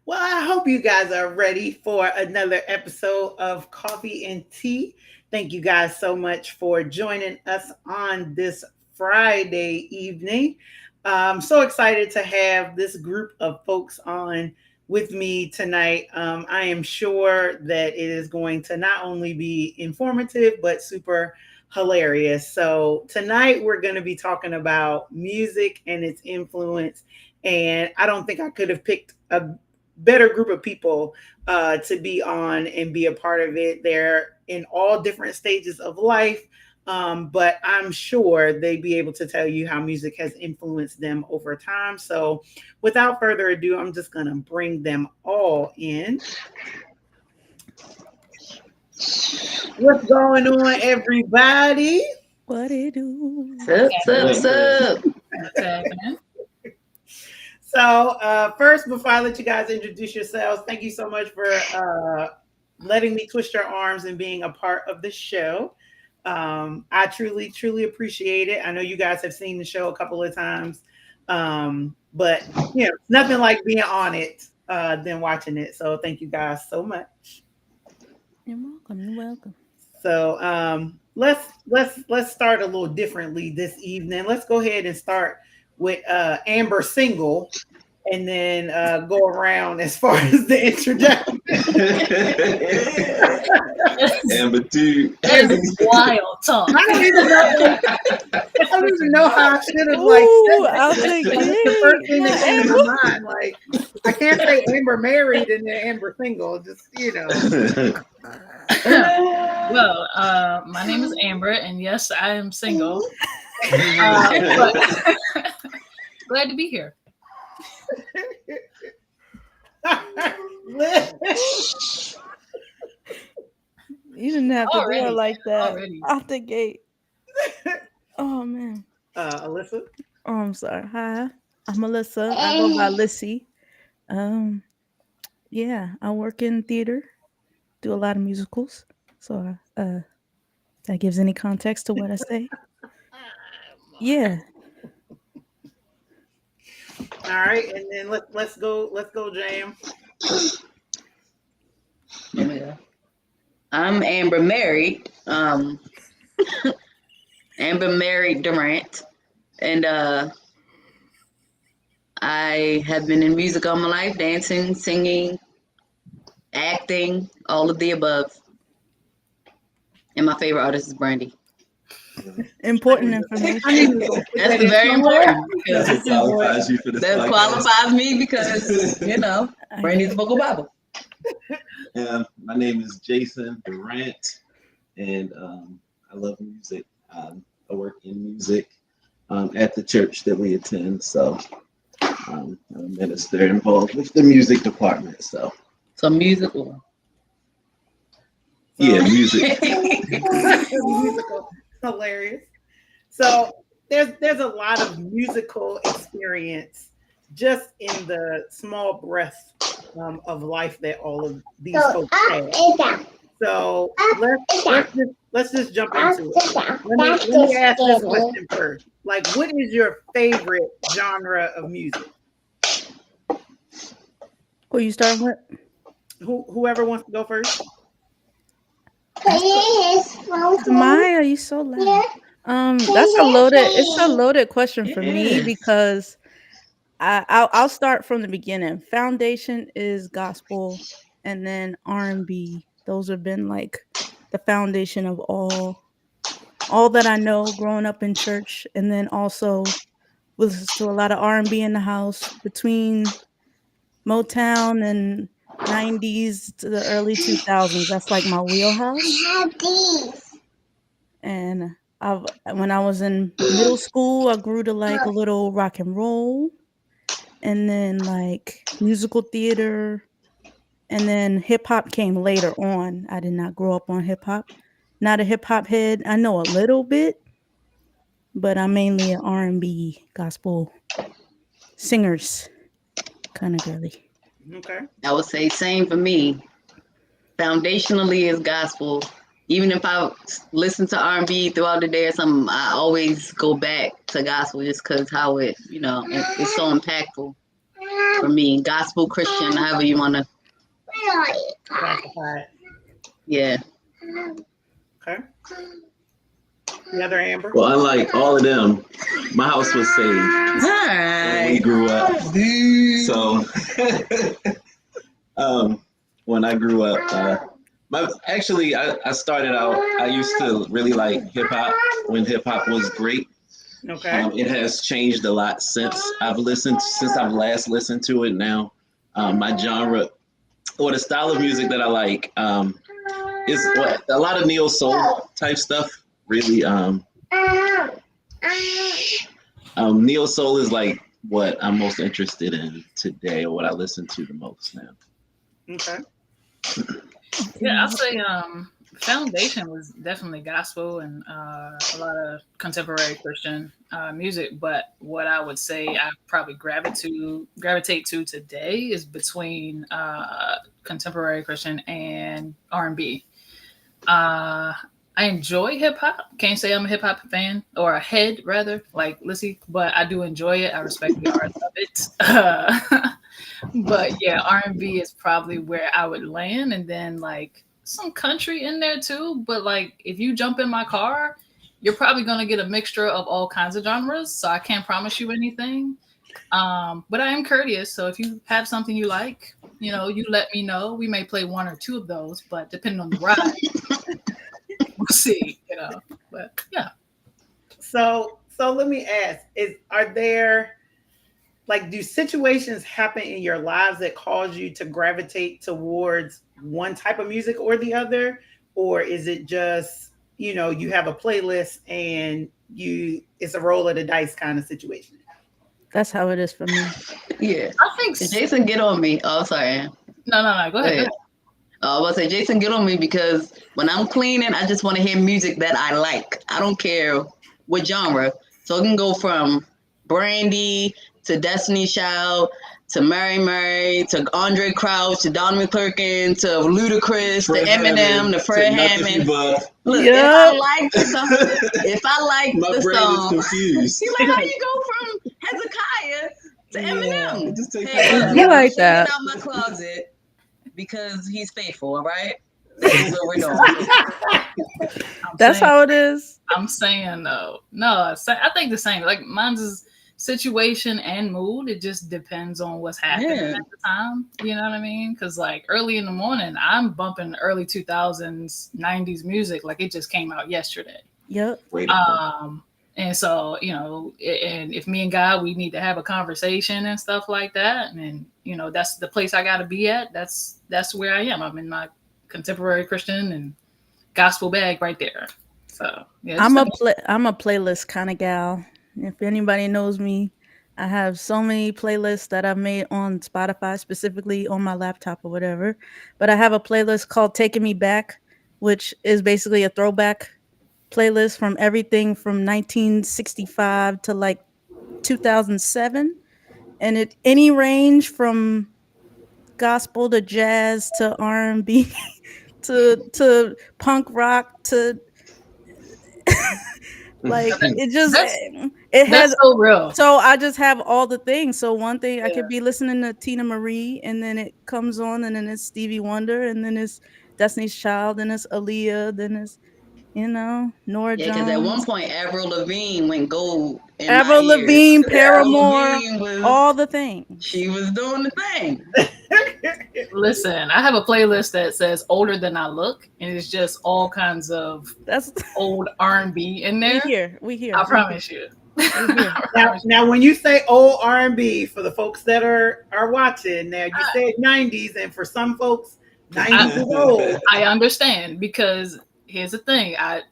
Well, I hope you guys are ready for another episode of Coffee and Tea. Thank you guys so much for joining us on this Friday evening. I'm so excited to have this group of folks on with me tonight. I am sure that it is going to not only be informative, but super hilarious. So, tonight we're going to be talking about music and its influence. And I don't think I could have picked a better group of people to be on and be a part of it. They're in all different stages of life, but I'm sure they'd be able to tell you how music has influenced them over time. So, without further ado, I'm just going to bring them all in. What's going on, everybody? What it do? Sup. What's happening? So, first, before I let you guys introduce yourselves, thank you so much for letting me twist your arms and being a part of the show. I truly, truly appreciate it. I know you guys have seen the show a couple of times, but nothing like being on it than watching it. So, thank you guys so much. You're welcome. You're welcome. So, let's start a little differently this evening. Let's go ahead and start with Amber Single, and then go around as far as the introduction. Amber too. That is wild talk. I don't even know how I should have Ooh, said I'll that. take Like, it's the first thing that came it. to my mind. Like, I can't say Amber married and then Amber single. Just Well, my name is Amber, and yes, I am single. But glad to be here. You didn't have to do Already, it like that already. off the gate. Oh man. Alyssa. Oh, I'm sorry. Hi, I'm Melissa. I go by Lissy. Um, yeah, I work in theater. Do a lot of musicals. So, that gives any context to what I say. Yeah. All right, and then let's go, Jam. There we go. I'm Amber married. Amber married Durant. And I have been in music all my life, dancing, singing, acting, all of the above. And my favorite artist is Brandy. Important information. I need to go put That's that in very somewhere. important because That's what qualifies you for this that podcast. qualifies me because, Brandy's the vocal Bible. My name is Jason Durant, and I love music. I work in music at the church that we attend, so I'm a minister involved with the music department. So musical. yeah, music. Musical. Hilarious. So there's a lot of musical experience just in the small breath of life that all of these folks have. So let's just jump into it. Let me ask this question first. Like, what is your favorite genre of music? Who you starting with? Whoever wants to go first. Maya, you so loud. It's a loaded question for me Yes. because I'll start from the beginning. Foundation is gospel, and then R&B. Those have been like the foundation of all that I know growing up in church, and then also we listen to a lot of R&B in the house between Motown and 90s to the early 2000s. That's like my wheelhouse. And when I was in middle school, I grew to like a little rock and roll, and then like musical theater, and then hip hop came later on. I did not grow up on hip hop. Not a hip hop head. I know a little bit, but I'm mainly an R&B gospel singers kind of girly. Okay. I would say same for me. Foundationally is gospel. Even if I listen to R&B throughout the day or something, I always go back to gospel just because how it's so impactful. for me. Gospel, Christian, however you want to. Classified. Yeah. Okay. The other Amber. Well, unlike all of them, my house was saved All when we right. grew up. So, when I grew up, I started out. I used to really like hip hop when hip hop was great. Okay. It has changed a lot since I've last listened to it. Now, my genre or the style of music that I like is a lot of neo soul type stuff. Really, neo soul is like what I'm most interested in today, or what I listen to the most now. Okay. Yeah, I'll say foundation was definitely gospel and a lot of contemporary Christian music. But what I would say I probably gravitate to today is between contemporary Christian and R&B. I enjoy hip hop. Can't say I'm a hip hop fan or a head rather, like Lissy, but I do enjoy it. I respect the art of it. But yeah, R&B is probably where I would land, and then like some country in there too. But like if you jump in my car, you're probably gonna get a mixture of all kinds of genres. So I can't promise you anything. But I am courteous, so if you have something you like, you let me know. We may play one or two of those, but depending on the ride, we'll see. But yeah. So let me ask: are there do situations happen in your lives that cause you to gravitate towards one type of music or the other, or is it just you have a playlist and it's a roll of the dice kind of situation? That's how it is for me. Yeah. I think Jason, get on me. Oh, sorry. No. Go ahead. I was say, Jason, get on me because when I'm cleaning, I just want to hear music that I like. I don't care what genre. So it can go from Brandy to Destiny's Child to Mary to Andre Crouch to Don McClurkin to Ludacris to Eminem to Fred Hammond. Look, Yep. if I like My the brain song, is confused. see like how you go from Hezekiah to Eminem. Yeah, just take Hey, that look, You I'm like shaking that. out my closet because he's faithful, all right? That's what we're doing. That's how it is. I'm saying no. I think the same. Like mine's is situation and mood. It just depends on what's happening Yeah. at the time. You know what I mean? Because like early in the morning, I'm bumping early 2000s, 90s music like it just came out yesterday. Yep. And so, and if me and God, we need to have a conversation and stuff like that. And that's the place I got to be at. That's where I am. I'm in my contemporary Christian and gospel bag right there. So yeah, I'm a playlist kind of gal. If anybody knows me, I have so many playlists that I've made on Spotify, specifically on my laptop or whatever. But I have a playlist called Taking Me Back, which is basically a throwback playlist from everything from 1965 to like 2007. And it any range from gospel to jazz to R&B to punk rock to like it has that's so real. so I just have all the things. So one thing I could be listening to Tina Marie, and then it comes on, and then it's Stevie Wonder, and then it's Destiny's Child, and it's Aaliyah, then it's Nora Yeah, Jones. because at one point Avril Lavigne went gold. Avril Lavigne, Paramore, Lavigne was, all the things. She was doing the thing. Listen, I have a playlist that says "Older Than I Look," and it's just all kinds of old R&B in there. We here. I promise you. Now, when you say old R&B, for the folks that are watching, now you said 90s, and for some folks, 90s is old. I understand, because here's the thing. I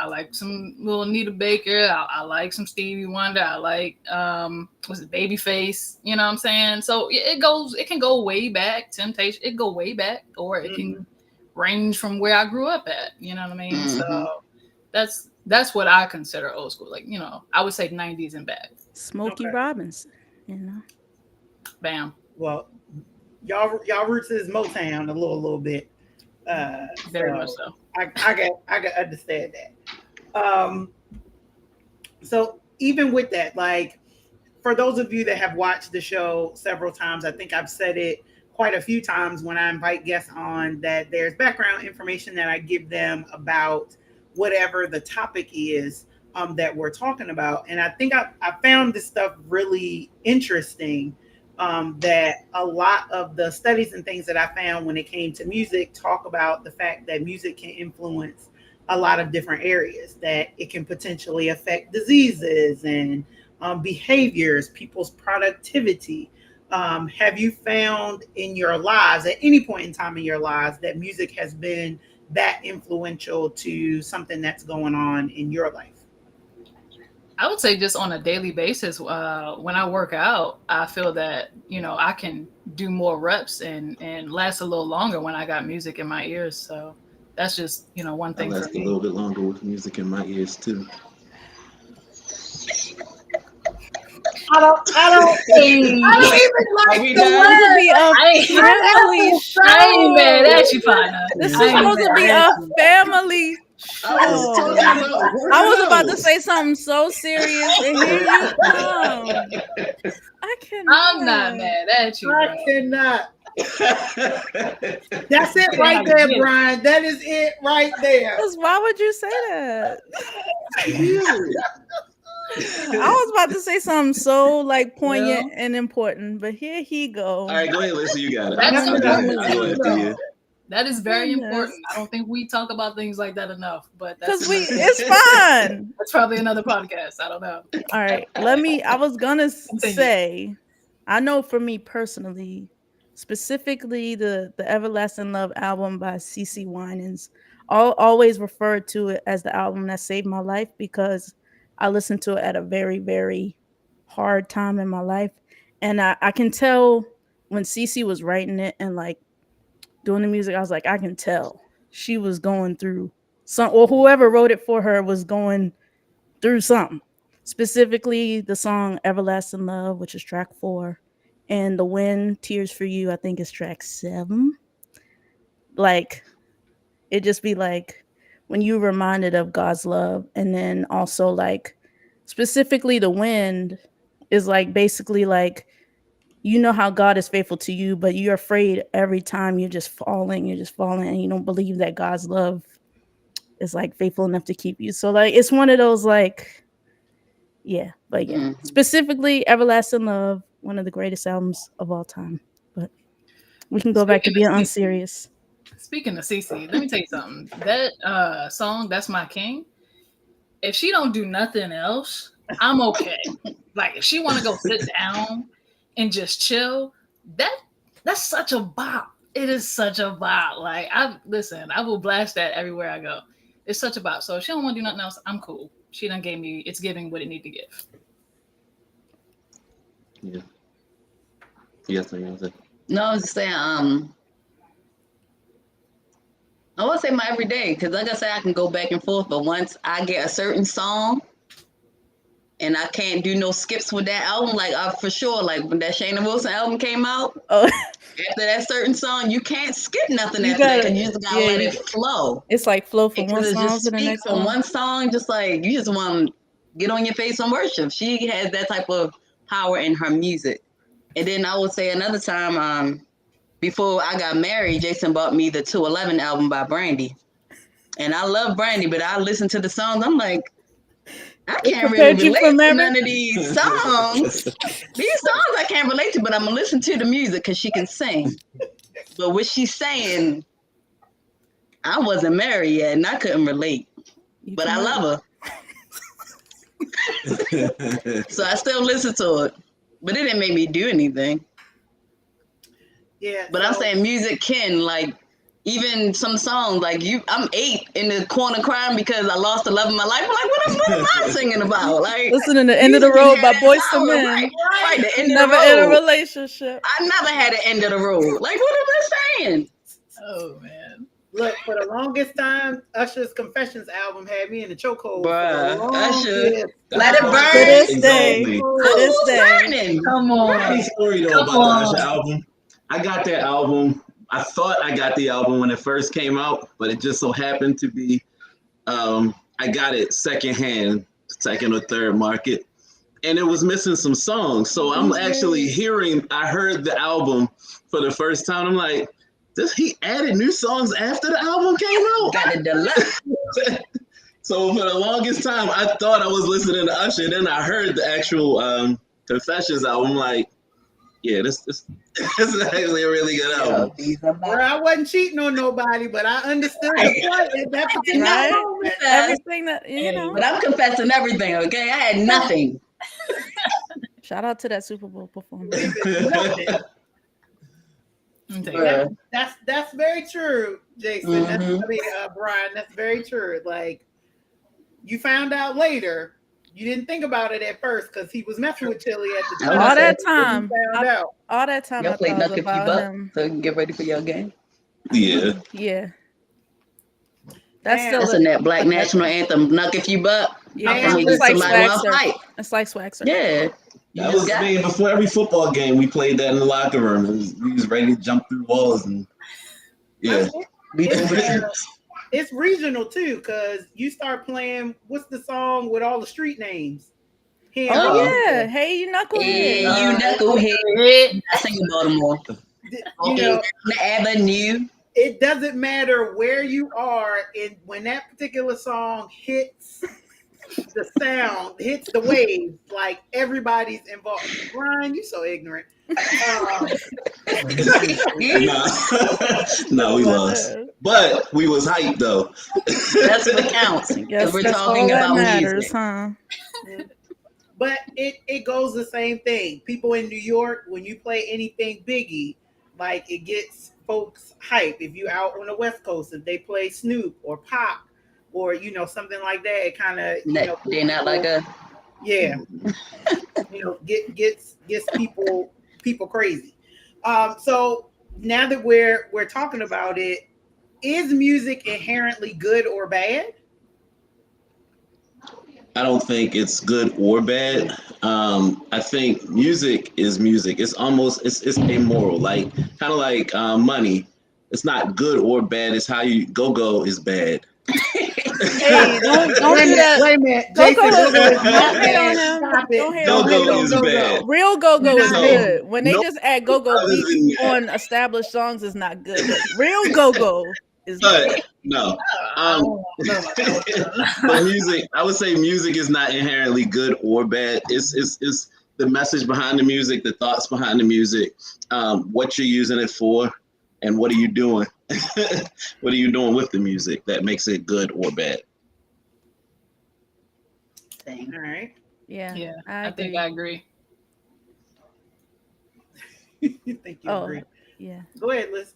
like some little Anita Baker. I like some Stevie Wonder. I like Babyface. You know what I'm saying? So it can go way back. Temptation, it go way back, or it can range from where I grew up at. You know what I mean? Mm-hmm. So that's what I consider old school. Like, I would say 90s and back. Smokey Robinson, Bam. Well, y'all roots is Motown a little bit. Very much so. I can understand that. So even with that, like for those of you that have watched the show several times, I think I've said it quite a few times when I invite guests on, that there's background information that I give them about whatever the topic is that we're talking about. And I think I found this stuff really interesting, that a lot of the studies and things that I found when it came to music talk about the fact that music can influence a lot of different areas, that it can potentially affect diseases and behaviors, people's productivity. Have you found in your lives, at any point in time in your lives, that music has been that influential to something that's going on in your life? I would say just on a daily basis, when I work out, I feel that, I can do more reps and last a little longer when I got music in my ears. So that's just, one I thing for last a me. little bit longer with music in my ears too. I don't even like we the done? word. Be a family show. I ain't mad at you, partner. This is I ain't supposed to mad be at a you. family I was show. talking about I was about to say something so serious, and here you come. I cannot. I'm not mad at you, bro. I cannot. That's it right there, Brian. That is it right there. Because why would you say that? You. I was about to say something so like poignant and important, but here he go. All right, go ahead, Lisa. You got it. That's I'll go ahead. important. I'll go after you. That is very Goodness. important. I don't think we talk about things like that enough, but Because it's fun. that's probably another podcast. I don't know. All right, I was gonna say, I know for me personally, specifically the Everlasting Love album by CeCe Winans, I'll always refer to it as the album that saved my life, because I listened to it at a very, very hard time in my life. And I can tell when CeCe was writing it and like doing the music, I was like, I can tell she was going through some, or whoever wrote it for her was going through something. Specifically the song Everlasting Love, which is track 4, and The Wind, Tears for You, I think is track 7. Like, it just be like when you reminded of God's love. And then also like specifically The Wind is like basically like, how God is faithful to you, but you're afraid every time you're just falling, and you don't believe that God's love is like faithful enough to keep you. So like it's one of those like, specifically Everlasting Love, one of the greatest albums of all time. But we can go back to being unserious. Speaking of CeCe, let me tell you something. That song, That's My King, if she don't do nothing else, I'm okay. Like if she want to go sit down and just chill, that's such a bop. It is such a bop. Like I will blast that everywhere I go. It's such a bop. So if she don't want to do nothing else, I'm cool. She done gave me, it's giving what it need to give. Yeah. Yes, I say. No, I was just saying, I would say my everyday, because like I said, I can go back and forth, but once I get a certain song and I can't do no skips with that album, like for sure, like when that Shayna Wilson album came out, after that certain song, you can't skip nothing after that, because you just gotta let it flow. It's like flow from one Because song just to the speak next from one. one song, just like you just want to get on your face and worship. She has that type of power in her music. And then I would say another time, before I got married, Jason bought me the 211 album by Brandy. And I love Brandy, but I listen to the songs, I'm like, I can't really relate to none of these songs. These songs I can't relate to, but I'm going to listen to the music because she can sing. But what she's saying, I wasn't married yet, and I couldn't relate. But I love her. So I still listen to it. But it didn't make me do anything. Yeah. But I'm saying music can, like, even some songs, like I'm 8 in the corner crying because I lost the love of my life. I'm like, what am I singing about? Like, listening to End of the Road by Boyz II Men. Right, the end Never of the road. in a relationship. I never had an end of the road. Like, what am I saying? Oh man. Look, for the longest time, Usher's Confessions album had me in the chokehold. Bruh, Usher, let it burn. To this day. Exactly. To this day. Burning. Come Funny on. story though about the Usher album. I got that album. I thought I got the album when it first came out, but it just so happened to be I got it secondhand, second or third market. and it was missing some songs. So I'm actually I heard the album for the first time. I'm like, he added new songs after the album came out? Got the deluxe. So for the longest time, I thought I was listening to Usher. Then I heard the actual Confessions album. I'm like, yeah, this is actually a really good album. Well, I wasn't cheating on nobody, but I understood the point at that particular moment. Everything that But I'm confessing everything, okay? I had nothing. Shout out to that Super Bowl performance. That's very true, Jason. Brian, that's very true. Like, you found out later. You didn't think about it at first because he was messing with Chili at the time. All that time. All that time. Y'all I played thought Knuck If You about Buck him. so you can get ready for your game. Yeah. Yeah. That's That's a black national anthem. Knuck If You Buck. Yeah, It's like Swag. It's like Swag. Yeah. That was before every football game. We played that in the locker room. We was ready to jump through walls and It's regional too, because you start playing. What's the song with all the street names? Hey, you knucklehead. Hey, you knucklehead. I sing in Baltimore. Avenue. It doesn't matter where you are, and when that particular song hits the sound, hits the waves, like everybody's involved. Brian, you so ignorant. No, we lost. But we was hyped though. That's what counts. Because we're talking about music. Huh? But it goes the same thing. People in New York, when you play anything Biggie, like it gets folks hype. If you out on the West Coast, if they play Snoop or Pop or something like that, it kind of they're not like a gets people crazy. So now that we're talking about it, is music inherently good or bad? I don't think it's good or bad. I think music is music. It's almost it's amoral, like kind of like money. It's not good or bad. It's how you go is bad. Hey, don't do that. Wait a minute. Don't hate on him. Go-go is bad. Real go-go is good. When they just add go-go beats on established songs is not good. Real go-go is good. No. But music, I would say music is not inherently good or bad. It's the message behind the music, the thoughts behind the music, what you're using it for, and what are you doing? What are you doing with the music that makes it good or bad? All right. Yeah. I think I agree. You think you agree? Yeah. Go ahead, Liz.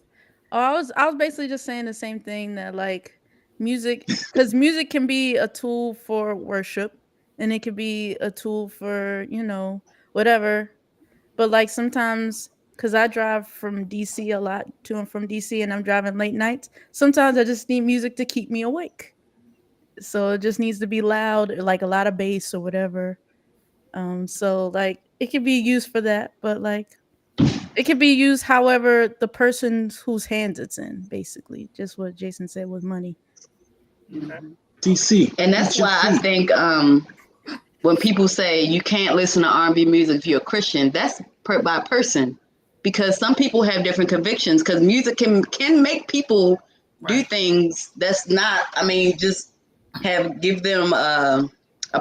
Oh, I was basically just saying the same thing, that like music, because music can be a tool for worship and it could be a tool for, whatever. But like sometimes, because I drive from DC a lot, to and from DC, and I'm driving late nights, sometimes I just need music to keep me awake. So it just needs to be loud, like a lot of bass or whatever. So like it can be used for that, but like it can be used however the person whose hands it's in, basically. Just what Jason said with money. DC. And that's why I think when people say you can't listen to R&B music if you're a Christian, that's by person. Because some people have different convictions, because music can make people do things that's not, just give them a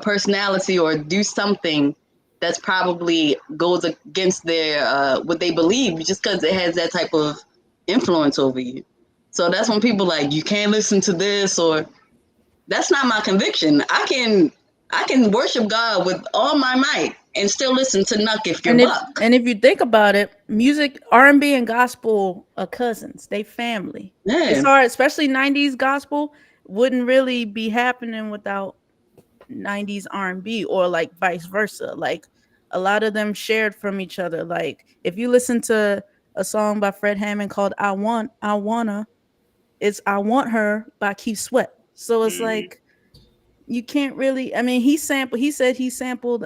personality or do something that's probably goes against their what they believe, just because it has that type of influence over you. So that's when people like, you can't listen to this, or that's not my conviction. I can worship God with all my might and still listen to Knuck If You Buck. And if you think about it, music, R&B and gospel are cousins. They family. Yeah. It's hard, especially 90s gospel wouldn't really be happening without 90s R&B, or like vice versa. Like a lot of them shared from each other. Like if you listen to a song by Fred Hammond called I Wanna, it's I Want Her by Keith Sweat. So it's like you can't really, he said he sampled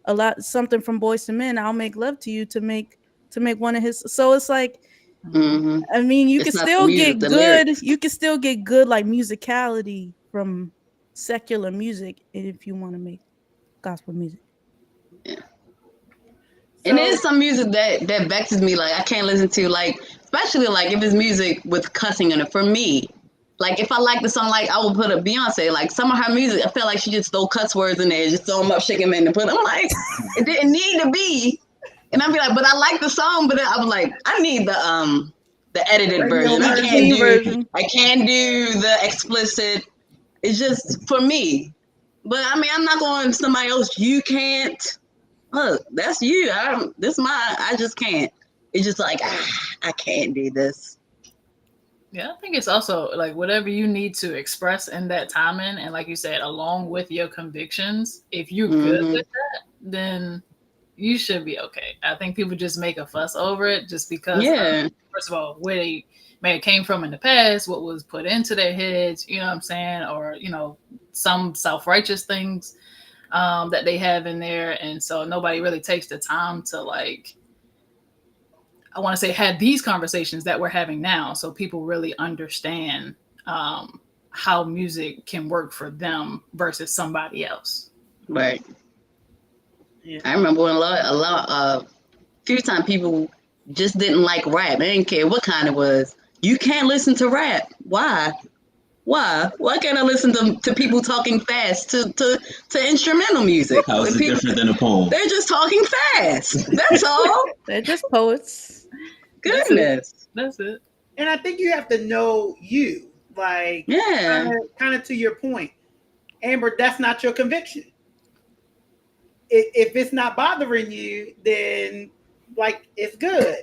a lot, something from Boyz II Men, I'll Make Love to You, to make one of his. So it's like, you can still get good. You can still get good like musicality from secular music if you want to make gospel music. And there's some music that vexes me, like I can't listen to, like especially like if it's music with cussing in it. For me, like if I like the song, like I will put a Beyonce, like some of her music, I feel like she just throw cuss words in there, just throw them up, shake them in, and put them. I'm like, it didn't need to be. And I'd be like, but I like the song, but I was like, I need the edited version. I can't do the explicit. It's just for me. But I mean, I'm not going to somebody else. You can't. Look, that's you. I just can't. It's just like, I can't do this. Yeah, I think it's also like whatever you need to express in that timing, and like you said, along with your convictions, if you're good with that, then you should be okay. I think people just make a fuss over it just because, first of all, where they may have came from in the past, what was put into their heads, you know what I'm saying, or some self-righteous things that they have in there, and so nobody really takes the time to I want to say had these conversations that we're having now, so people really understand how music can work for them versus somebody else. Right. Yeah. I remember when a few times people just didn't like rap. They didn't care what kind it was. You can't listen to rap. Why? Why can't I listen to people talking fast to instrumental music? How is it different than a poem? They're just talking fast. That's all. They're just poets. Goodness. That's it. And I think you have to know you. Like, kind of to your point, Amber, that's not your conviction. If it's not bothering you, then like it's good.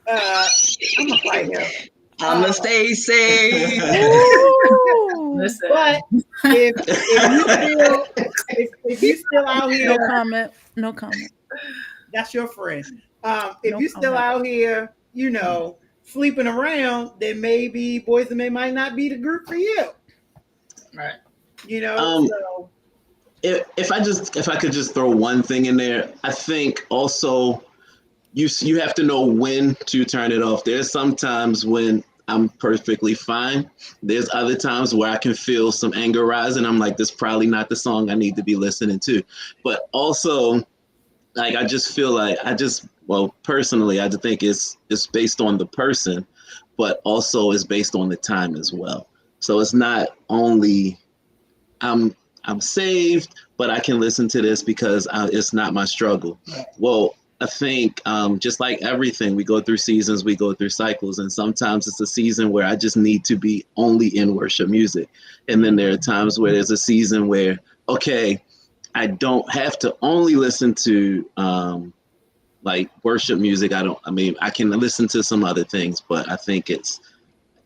I'm gonna fight him. I'm gonna stay safe. Listen. But if you still out here, no comment. That's your friend. If you still out here, sleeping around, then maybe Boys and Men might not be the group for you. Right. So. If I could just throw one thing in there, I think also you have to know when to turn it off. There's sometimes when I'm perfectly fine. There's other times where I can feel some anger rise and I'm like, this is probably not the song I need to be listening to. But also, like, I just feel like personally, I think it's based on the person, but also it's based on the time as well. So it's not only I'm saved, but I can listen to this because it's not my struggle. Well, I think just like everything, we go through seasons, we go through cycles, and sometimes it's a season where I just need to be only in worship music. And then there are times where there's a season where, okay, I don't have to only listen to like worship music. I can listen to some other things, but I think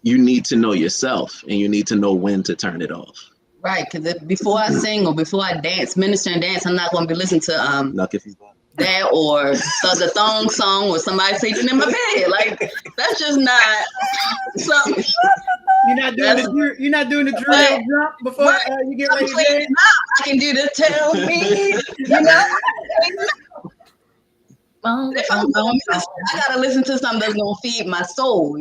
you need to know yourself and you need to know when to turn it off. Right, because before I sing or before I minister and dance, I'm not going to be listening to Luck if he's gone. That or the thong song or somebody sleeping in my bed. Like, that's just not something. You're not doing the drill jump before you get ready to dance? I can do the tell me. If I'm going to minister, I got to listen to something that's going to feed my soul,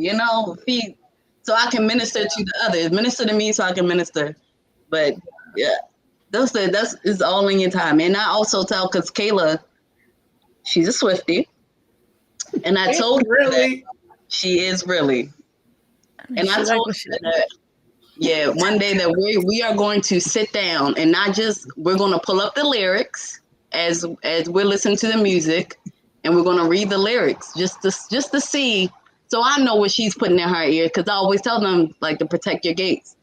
so I can minister to the others. Minister to me so I can minister. But yeah, that's it's all in your time. And I also tell, because Kayla, she's a Swiftie, and I told her that she is really. And I told her that, one day that we are going to sit down and we're going to pull up the lyrics as we're listening to the music, and we're going to read the lyrics just to see, so I know what she's putting in her ear, because I always tell them, like, to protect your gates.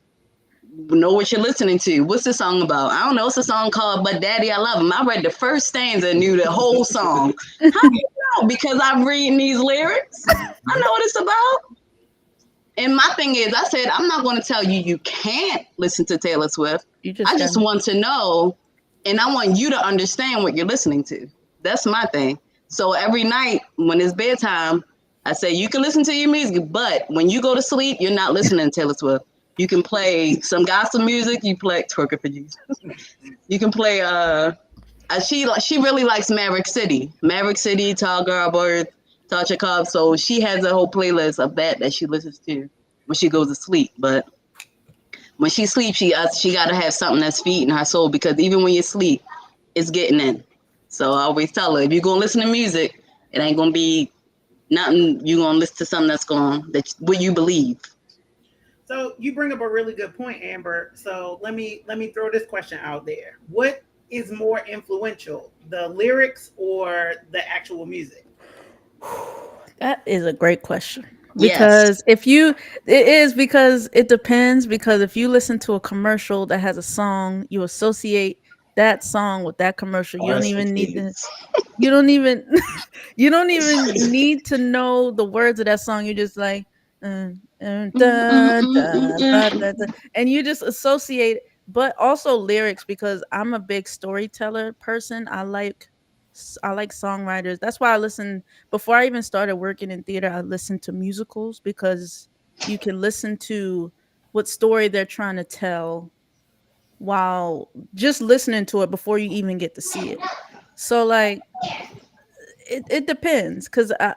Know what you're listening to. What's the song about? I don't know. It's a song called But Daddy, I Love Him. I read the first stanza and knew the whole song. How do you know? Because I'm reading these lyrics. I know what it's about. And my thing is, I said, I'm not going to tell you can't listen to Taylor Swift. I just want to know, and I want you to understand what you're listening to. That's my thing. So every night when it's bedtime, I say, you can listen to your music, but when you go to sleep, you're not listening to Taylor Swift. You can play some gospel music. You play Twerker for Jesus. You can play. She really likes Maverick City, Tall Girl Bird, Tasha Cobb. So she has a whole playlist of that she listens to when she goes to sleep. But when she sleeps, she got to have something that's feeding her soul, because even when you sleep, it's getting in. So I always tell her, if you're gonna listen to music, it ain't gonna be nothing. You're gonna listen to something that's what you believe. So you bring up a really good point, Amber. So let me throw this question out there. What is more influential, the lyrics or the actual music? That is a great question. Yes. Because because it depends. Because if you listen to a commercial that has a song, you associate that song with that commercial. You don't even need to. Artists. You don't even. You don't even need to know the words of that song. You're just like, and you just associate. But also lyrics, because I'm a big storyteller person. I like songwriters. That's why I listen before I even started working in theater. I listened to musicals because you can listen to what story they're trying to tell while just listening to it before you even get to see it. So like it depends because I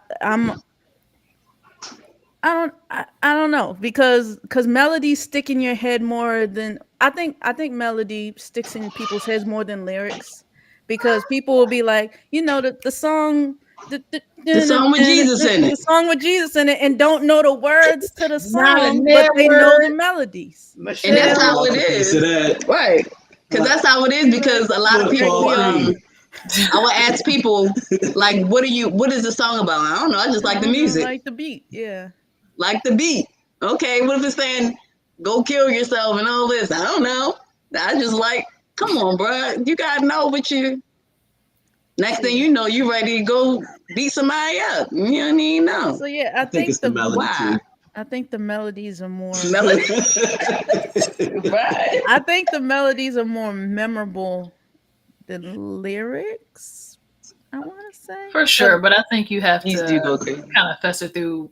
don't know because melody stick in your head more than I think melody sticks in people's heads more than lyrics because people will be like, you know, the song The song with Jesus in the it. song with Jesus in it and don't know the words to the Not a song, net but they know the word. melodies. And that's Michelle. how it Off a piece of is. that. Right. Because that's how it is. Because a lot of people, Football Creed. I would ask people, like, what is the song about? I don't know. I just like the music. Like the beat, yeah. Like the beat. Okay, what if it's saying, go kill yourself and all this? I don't know. I just like, come on, bro. You got to know what you. Next thing you know, you ready to go beat somebody up. You don't even know. So yeah, I think it's the melody Why? I think the melodies are more Melody. too. Right. I think the melodies are more memorable than lyrics. I want to say For sure, but I think you have These to do go crazy. kind of fester through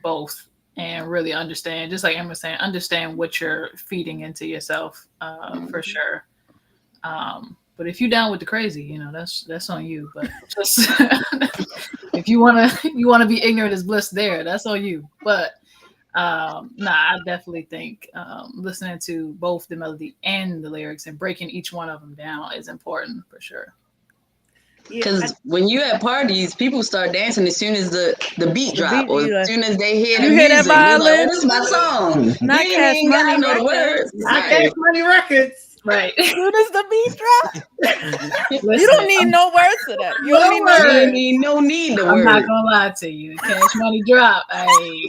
both and really understand, just like Emma was saying, understand what you're feeding into yourself for sure. But if you down with the crazy, you know, that's on you. But just if you wanna be ignorant as bliss there, that's on you. But nah, I definitely think listening to both the melody and the lyrics and breaking each one of them down is important for sure. Yeah, Because when you at parties, people start dancing as soon as the beat drop beat, or you as soon as they hear you the hear that music. They're like, violin? oh, this is my song. Not You Cash ain't got Money to know the Records. words. I Cash Money Records. Right. As soon as the beat drop, you Listen, don't need no words to that. You No don't need no words. You words. ain't no need the I'm not word. gonna lie to you. Cash Money drop. Hey,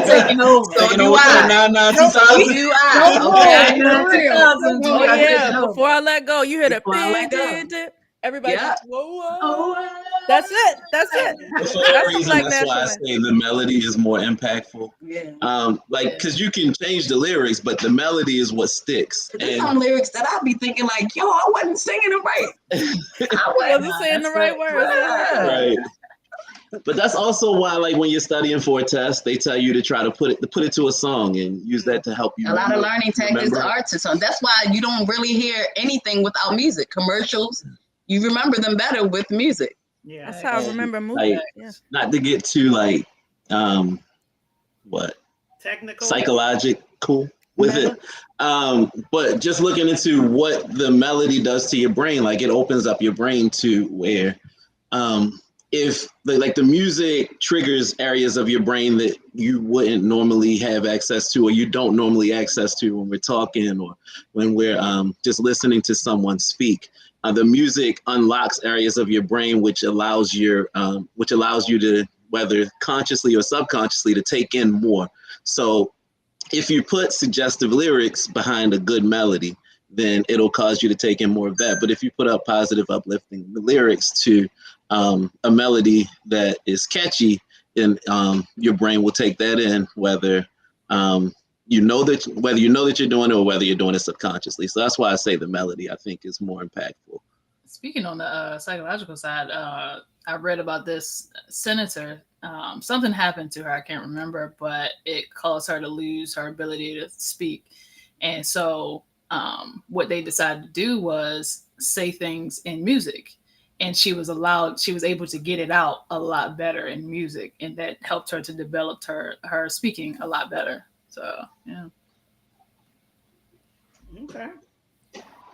taking over. So Taking do over for the I. 99 Nope. 2000. Do I. No Okay. more. Yeah, For real. 2000, No Oh more. I'm yeah, taking over. before I let go, you hear the Before I let go. everybody Yeah. whoa, whoa. Oh, That's it. That's it. But for that That's the reason, Black that's why I National Anthem. say the melody is more impactful. Yeah. Like, because you can change the lyrics, but the melody is what sticks. There's And some lyrics that I'll be thinking like, yo, I wasn't singing it right. I Wasn't wasn't. saying the that's right right. words. Yeah. right. But that's also why, like, when you're studying for a test, they tell you to try to put it to a song and use that to help you. A lot of learning tactics remember. are to song. That's why you don't really hear anything without music. Commercials, you remember them better with music. Yeah. That's how I remember Like, movies. Yeah. not to get too like, what Technical. psychological with it. But just looking into what the melody does to your brain, like it opens up your brain to where if the music triggers areas of your brain that you wouldn't normally have access to or you don't normally access to when we're talking or when we're just listening to someone speak. The music unlocks areas of your brain which allows you to, whether consciously or subconsciously, to take in more. So if you put suggestive lyrics behind a good melody, then it'll cause you to take in more of that. But if you put up positive, uplifting lyrics to a melody that is catchy, then your brain will take that in, whether you know that you're doing it or whether you're doing it subconsciously. So that's why I say the melody, I think, is more impactful. Speaking on the psychological side, I read about this senator. Something happened to her. I can't remember, but it caused her to lose her ability to speak. And so what they decided to do was say things in music. And she was able to get it out a lot better in music. And that helped her to develop her speaking a lot better. So, yeah. Okay.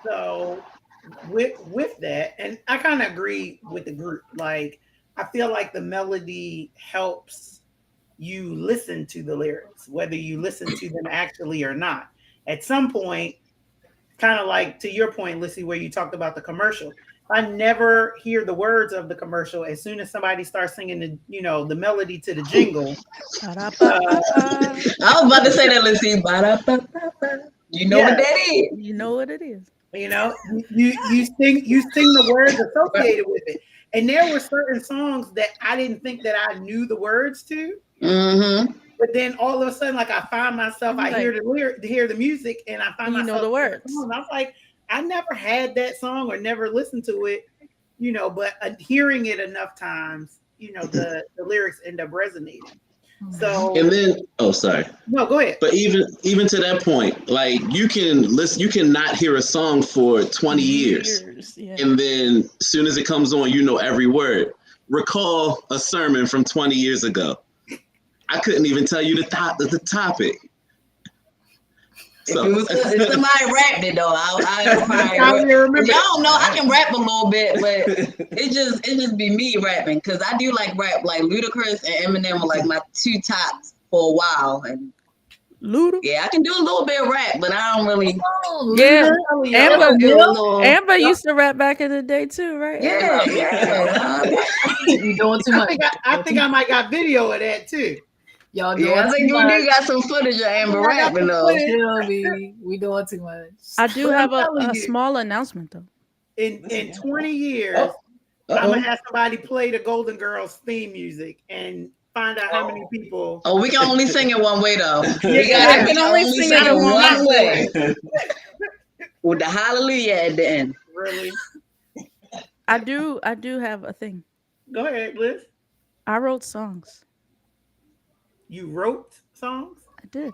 So with that, and I kind of agree with the group. Like, I feel like the melody helps you listen to the lyrics, whether you listen to them actually or not. At some point, kind of like to your point, Lissy, where you talked about the commercial. I never hear the words of the commercial. As soon as somebody starts singing the melody to the jingle. Ba-da-ba-ba-ba. I was about to say that, Lissy. Ba-da-ba-ba-ba. You know what that is. You know what it is. You sing the words associated with it. And there were certain songs that I didn't think that I knew the words to. Mm-hmm. But then all of a sudden, like I find myself, I hear the music, and I find myself know the words. And I was like, I never had that song or never listened to it, but hearing it enough times, the lyrics end up resonating. So And then, sorry. No, go ahead. But even to that point, like you can not hear a song for 20 years. Yeah. And then as soon as it comes on, you know every word. Recall a sermon from 20 years ago. I couldn't even tell you the topic. So If somebody rapped it though, I remember. Y'all know I can rap a little bit, but it just be me rapping because I do like rap. Like Ludacris and Eminem are like my two tops for a while, and Luda. yeah, I can do a little bit of rap, but I don't really. Yeah, Amber Amber used to rap back in the day too, right? Yeah. You doing too much. I think I might got video of that too. Y'all doing I think we do got some footage of Amber rapping though. We doing too much. I do have a small announcement though. In 20 years, I'm gonna have somebody play the Golden Girls theme music and find out how many people. Oh, we can only sing it one way though. I can only sing it one way. With the hallelujah at the end. Really? I do have a thing. Go ahead, Liz. I wrote songs. You wrote songs? I did.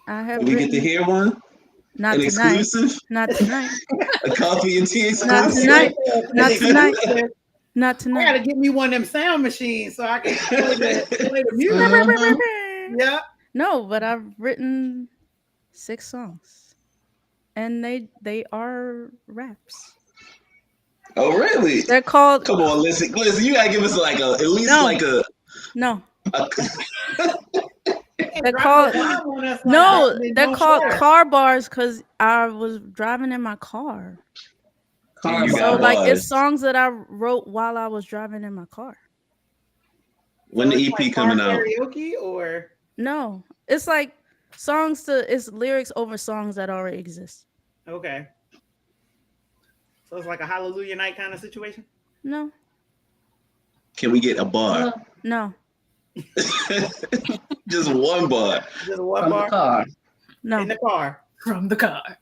I have. We get to hear one? Not An tonight. exclusive? Not tonight. A coffee and tea exclusive? Not tonight. Not tonight. Not I tonight. gotta get me one of them sound machines so I can play the music. Yeah. No, but I've written 6 songs, and they are raps. Oh, really? They're called. Come on, listen, you gotta give us No. They're called car bars because I was driving in my car. So like it's songs that I wrote while I was driving in my car. When the EP coming out? Karaoke or no? It's like it's lyrics over songs that already exist. Okay. So it's like a Hallelujah Night kind of situation? No. Can we get a bar? No. Just one bar. Just one From bar? The car. No. In the car. From the car.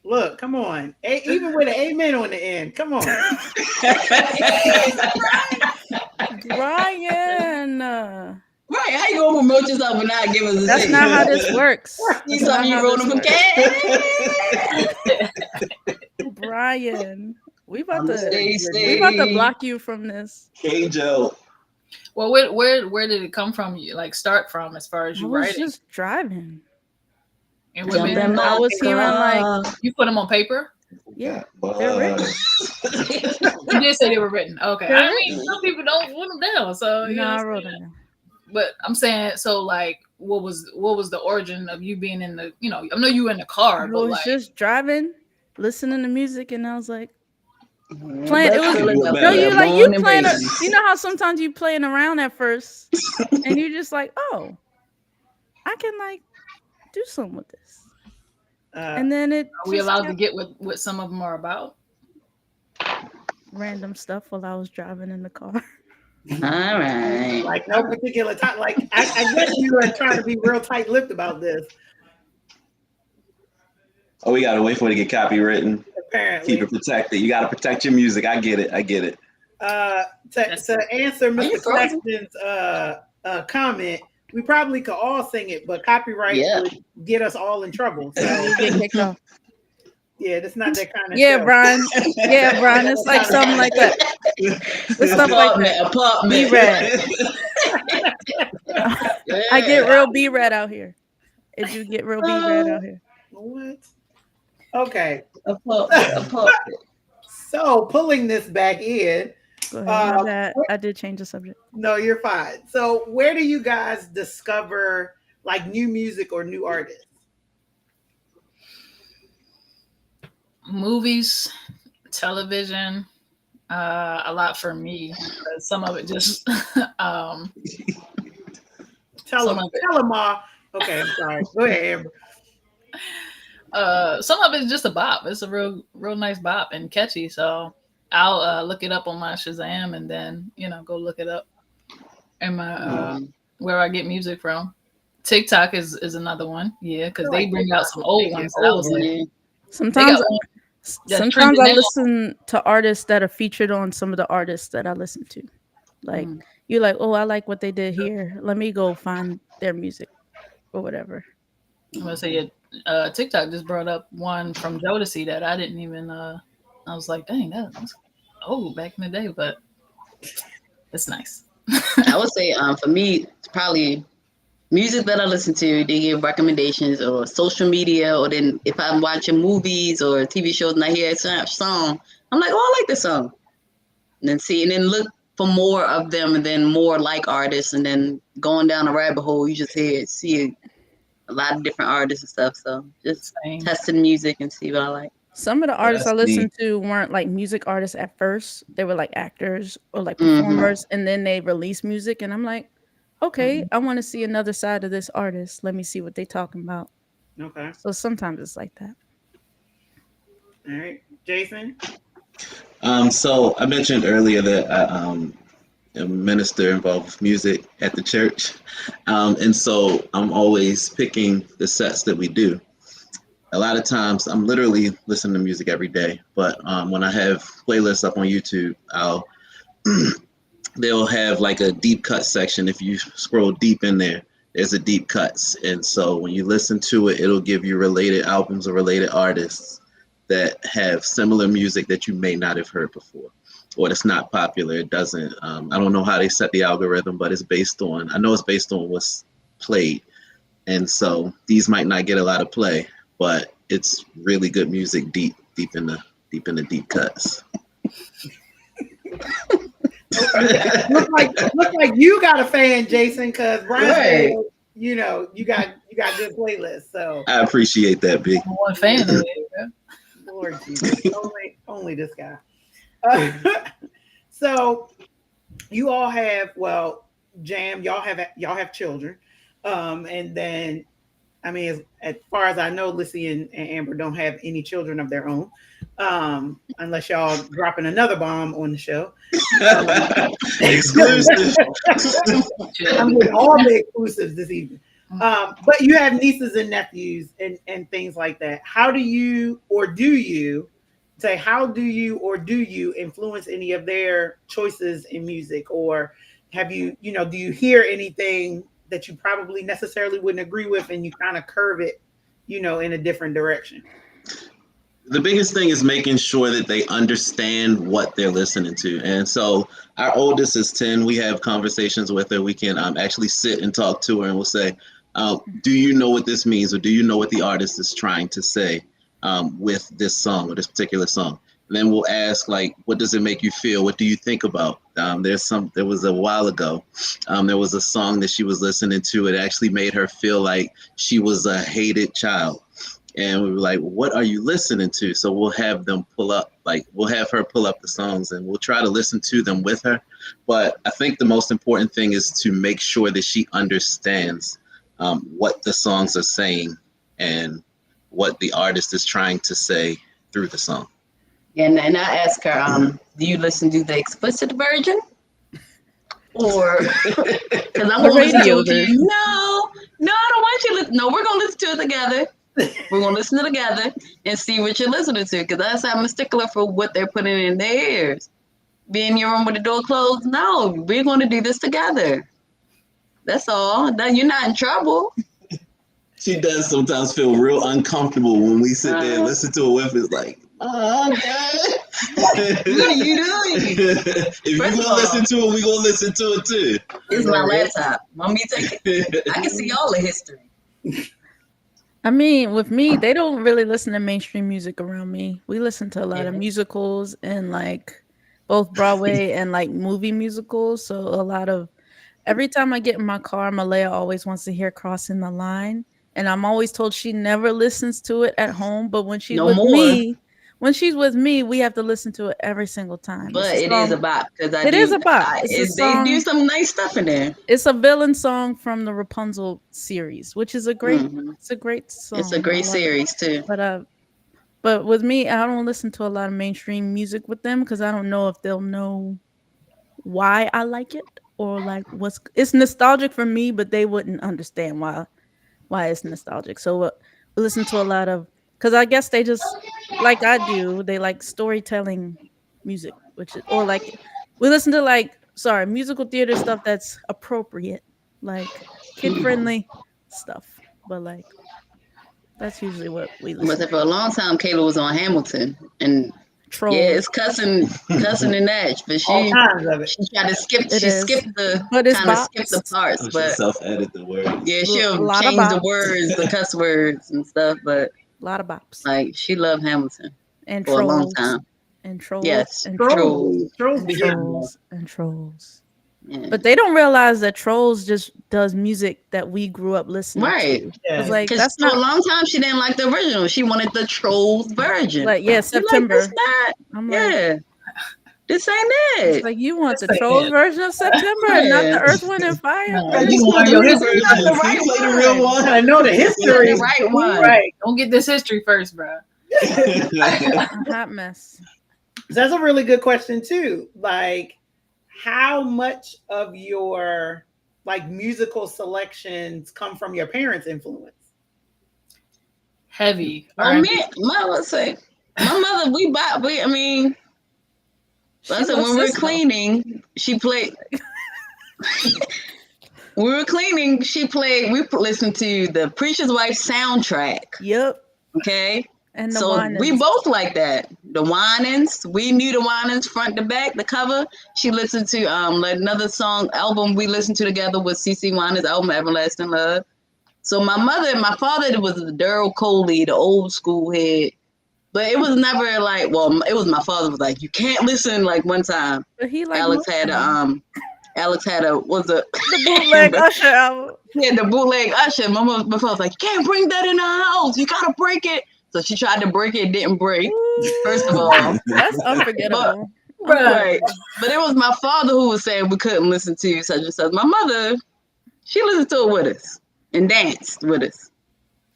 Look, come on. Even with an amen on the end. Come on. Brian. Right, how you gonna promote yourself and not give us a That's not how this works. You something you wrote from Brian. We about to block you from this. K-Joe. Well, where did it come from? Like start from as far as you I was writing? just driving. And women, I was hearing like you put them on paper. Yeah, they're written. You did say they were written. Okay, I mean some people don't put them down, so no, I wrote them down. But I'm saying, so like, what was the origin of you being in the? I know you were in the car, I but was like just driving, listening to music, and I was like playing. It was you playing. You know how sometimes you playing around at first, and you're just like, oh, I can like do something with this. And then are we allowed to get what some of them are about? Random stuff while I was driving in the car. All right. Like no particular time. Like I guess you were trying to be real tight-lipped about this. Oh, we gotta wait for it to get copywritten. Apparently. Keep it protected. You gotta protect your music. I get it. To answer Mr. Claxton's comment, we probably could all sing it, but copyright would get us all in trouble. So You get kicked off. yeah, that's not that kind of Yeah, show. Brian. Yeah, Brian. It's like something like that. It's stuff like that. B-Rad. I get real B-Rad out here. If you get real B-Rad out here. What? Okay. A puppet. So pulling this back in. Go ahead. My Uh, bad. I did change the subject. No, you're fine. So where do you guys discover like new music or new artists? Movies, television, a lot for me. Some of it just Tell Some them, of it. tell them all. Okay, I'm sorry. Go ahead, Amber. some of it's just a bop. It's a real nice bop and catchy. So I'll look it up on my Shazam and then go look it up in my where I get music from. TikTok is another one, yeah, because they bring out some old ones. That I was like, Yeah. Sometimes, that's sometimes trending I now. listen to artists that are featured on some of the artists that I listen to. Like you're like, oh, I like what they did here. Let me go find their music or whatever. I'm gonna say TikTok just brought up one from Jodeci that I didn't even. I was like, dang, that was old back in the day, but it's nice. I would say for me, it's probably music that I listen to. They give recommendations or social media, or then if I'm watching movies or TV shows and I hear a song, I'm like, oh, I like this song. And then look for more of them, and then more like artists, and then going down a rabbit hole, you just see a lot of different artists and stuff. So just Same. testing music and see what I like. Some of the artists I that's listened to weren't like music artists at first. They were like actors or like Mhm. performers, and then they release music, and I'm like, okay, I want to see another side of this artist. Let me see what they talking about. Okay. So sometimes it's like that. All right. Jason? So I mentioned earlier that I am a minister involved with music at the church. And so I'm always picking the sets that we do. A lot of times I'm literally listening to music every day, but when I have playlists up on YouTube, they'll have like a deep cut section. If you scroll deep in there, there's a deep cuts. And so when you listen to it, it'll give you related albums or related artists that have similar music that you may not have heard before, or that's not popular. It doesn't, I don't know how they set the algorithm, but I know it's based on what's played. And so these might not get a lot of play, but it's really good music deep in the deep cuts. look like you got a fan, Jason, because Brian Right. said, you got good playlists. So I appreciate that, Big. I'm one fan of it. Yeah. Lord Jesus, only this guy. So you all have Jam, y'all have children, and then I mean, as far as I know, Lissy and Amber don't have any children of their own, unless y'all dropping another bomb on the show. Exclusive. I'm getting all the exclusives this evening. But you have nieces and nephews and things like that. How do you influence any of their choices in music, or have you, do you hear anything that you probably necessarily wouldn't agree with and you kind of curve it, in a different direction? The biggest thing is making sure that they understand what they're listening to. And so our oldest is 10. We have conversations with her. We can actually sit and talk to her, and we'll say, do you know what this means? Or do you know what the artist is trying to say with this song or this particular song? And then we'll ask, like, what does it make you feel? What do you think about? There was a while ago, there was a song that she was listening to. It actually made her feel like she was a hated child. And we were like, what are you listening to? So we'll have her pull up the songs, and we'll try to listen to them with her. But I think the most important thing is to make sure that she understands what the songs are saying and what the artist is trying to say through the song. And I ask her, do you listen to the explicit version? Or because I'm The gonna listen to radio it. version. No, I don't want you to listen. No, we're gonna listen to it together. We're gonna listen to it together and see what you're listening to. Because that's I'm a stickler for what they're putting in their ears. Be in your room with the door closed. No, we're gonna do this together. That's all. Then you're not in trouble. She does sometimes feel real uncomfortable when we sit there and listen to it with. It's like, oh, God. What are you doing? If you're going to listen to it, we're going to listen to it too. It's my laptop. Want me to take it? I can see all the history. I mean, with me, they don't really listen to mainstream music around me. We listen to a lot of Yeah. musicals and like both Broadway and like movie musicals. So a lot of every time I get in my car, Malaya always wants to hear Crossing the Line. And I'm always told she never listens to it at home. But No more. when she's with me, we have to listen to it every single time. But It's a it is a song. bop because It is a bop. they do some nice stuff in there. It's a villain song from the Rapunzel series, which is a great. Mhm. It's a great song. It's a I great love it. series too. But with me, I don't listen to a lot of mainstream music with them because I don't know if they'll know why I like it or like it's nostalgic for me, but they wouldn't understand why it's nostalgic. So we listen to a lot of because I guess they just like I do. They like storytelling music, which is or like we listen to musical theater stuff that's appropriate, like kid friendly stuff. But like that's usually what we listen But to. for a long time, Kayla was on Hamilton, and Trolls. yeah, it's cussing and that. But All she kinds of it. tried to skip. It She is. skipped the But it's kind of skipped the bops. parts. She But self-edit the words. yeah, A she'll lot of change the bops. words, the cuss words and stuff. But A lot of bops like she loved Hamilton and for a long trolls time. and trolls Yes, and trolls. Trolls and be hitting. trolls and trolls. Yeah. But they don't realize that Trolls just does music that we grew up listening Right. to. Yeah. It's like Because that's for a not long time she didn't like the original. She wanted the Trolls version. like yeah, You're September. Like, that's not. I'm like, Yeah. This ain't it's it. like you want the This ain't Trolls it. version of September and not the Yeah. Earth, Wind, and Fire. No, Hey, you you want still your do the history version. That's the See, right play the real one. one. I know the history. The right one. Right. don't get this history first, bro. A hot mess. That's a really good question too. Like, how much of your like musical selections come from your parents' influence? Heavy. Oh R&B. man, let's say my mother. I mean, She I said loves when we were Cisco. cleaning, she played. When we were cleaning, we listened to the Preacher's Wife soundtrack. Yep. Okay. And the So we Winans. both like that. The Winans, we knew the Winans front to back, the cover. She listened to another album we listened to together was CeCe Winans' album Everlasting Love. So my mother and my father was the Daryl Coley, the old school head. But it was never like, it was my father was like, you can't listen. Like one time, But he like Alex had a the bootleg Usher album. yeah, the bootleg Usher. My father was like, you can't bring that in the house. You gotta break it. So she tried to break it, didn't break. First of all, That's unforgettable. right. But it was my father who was saying we couldn't listen to such and such. My mother, she listened to it with us and danced with us.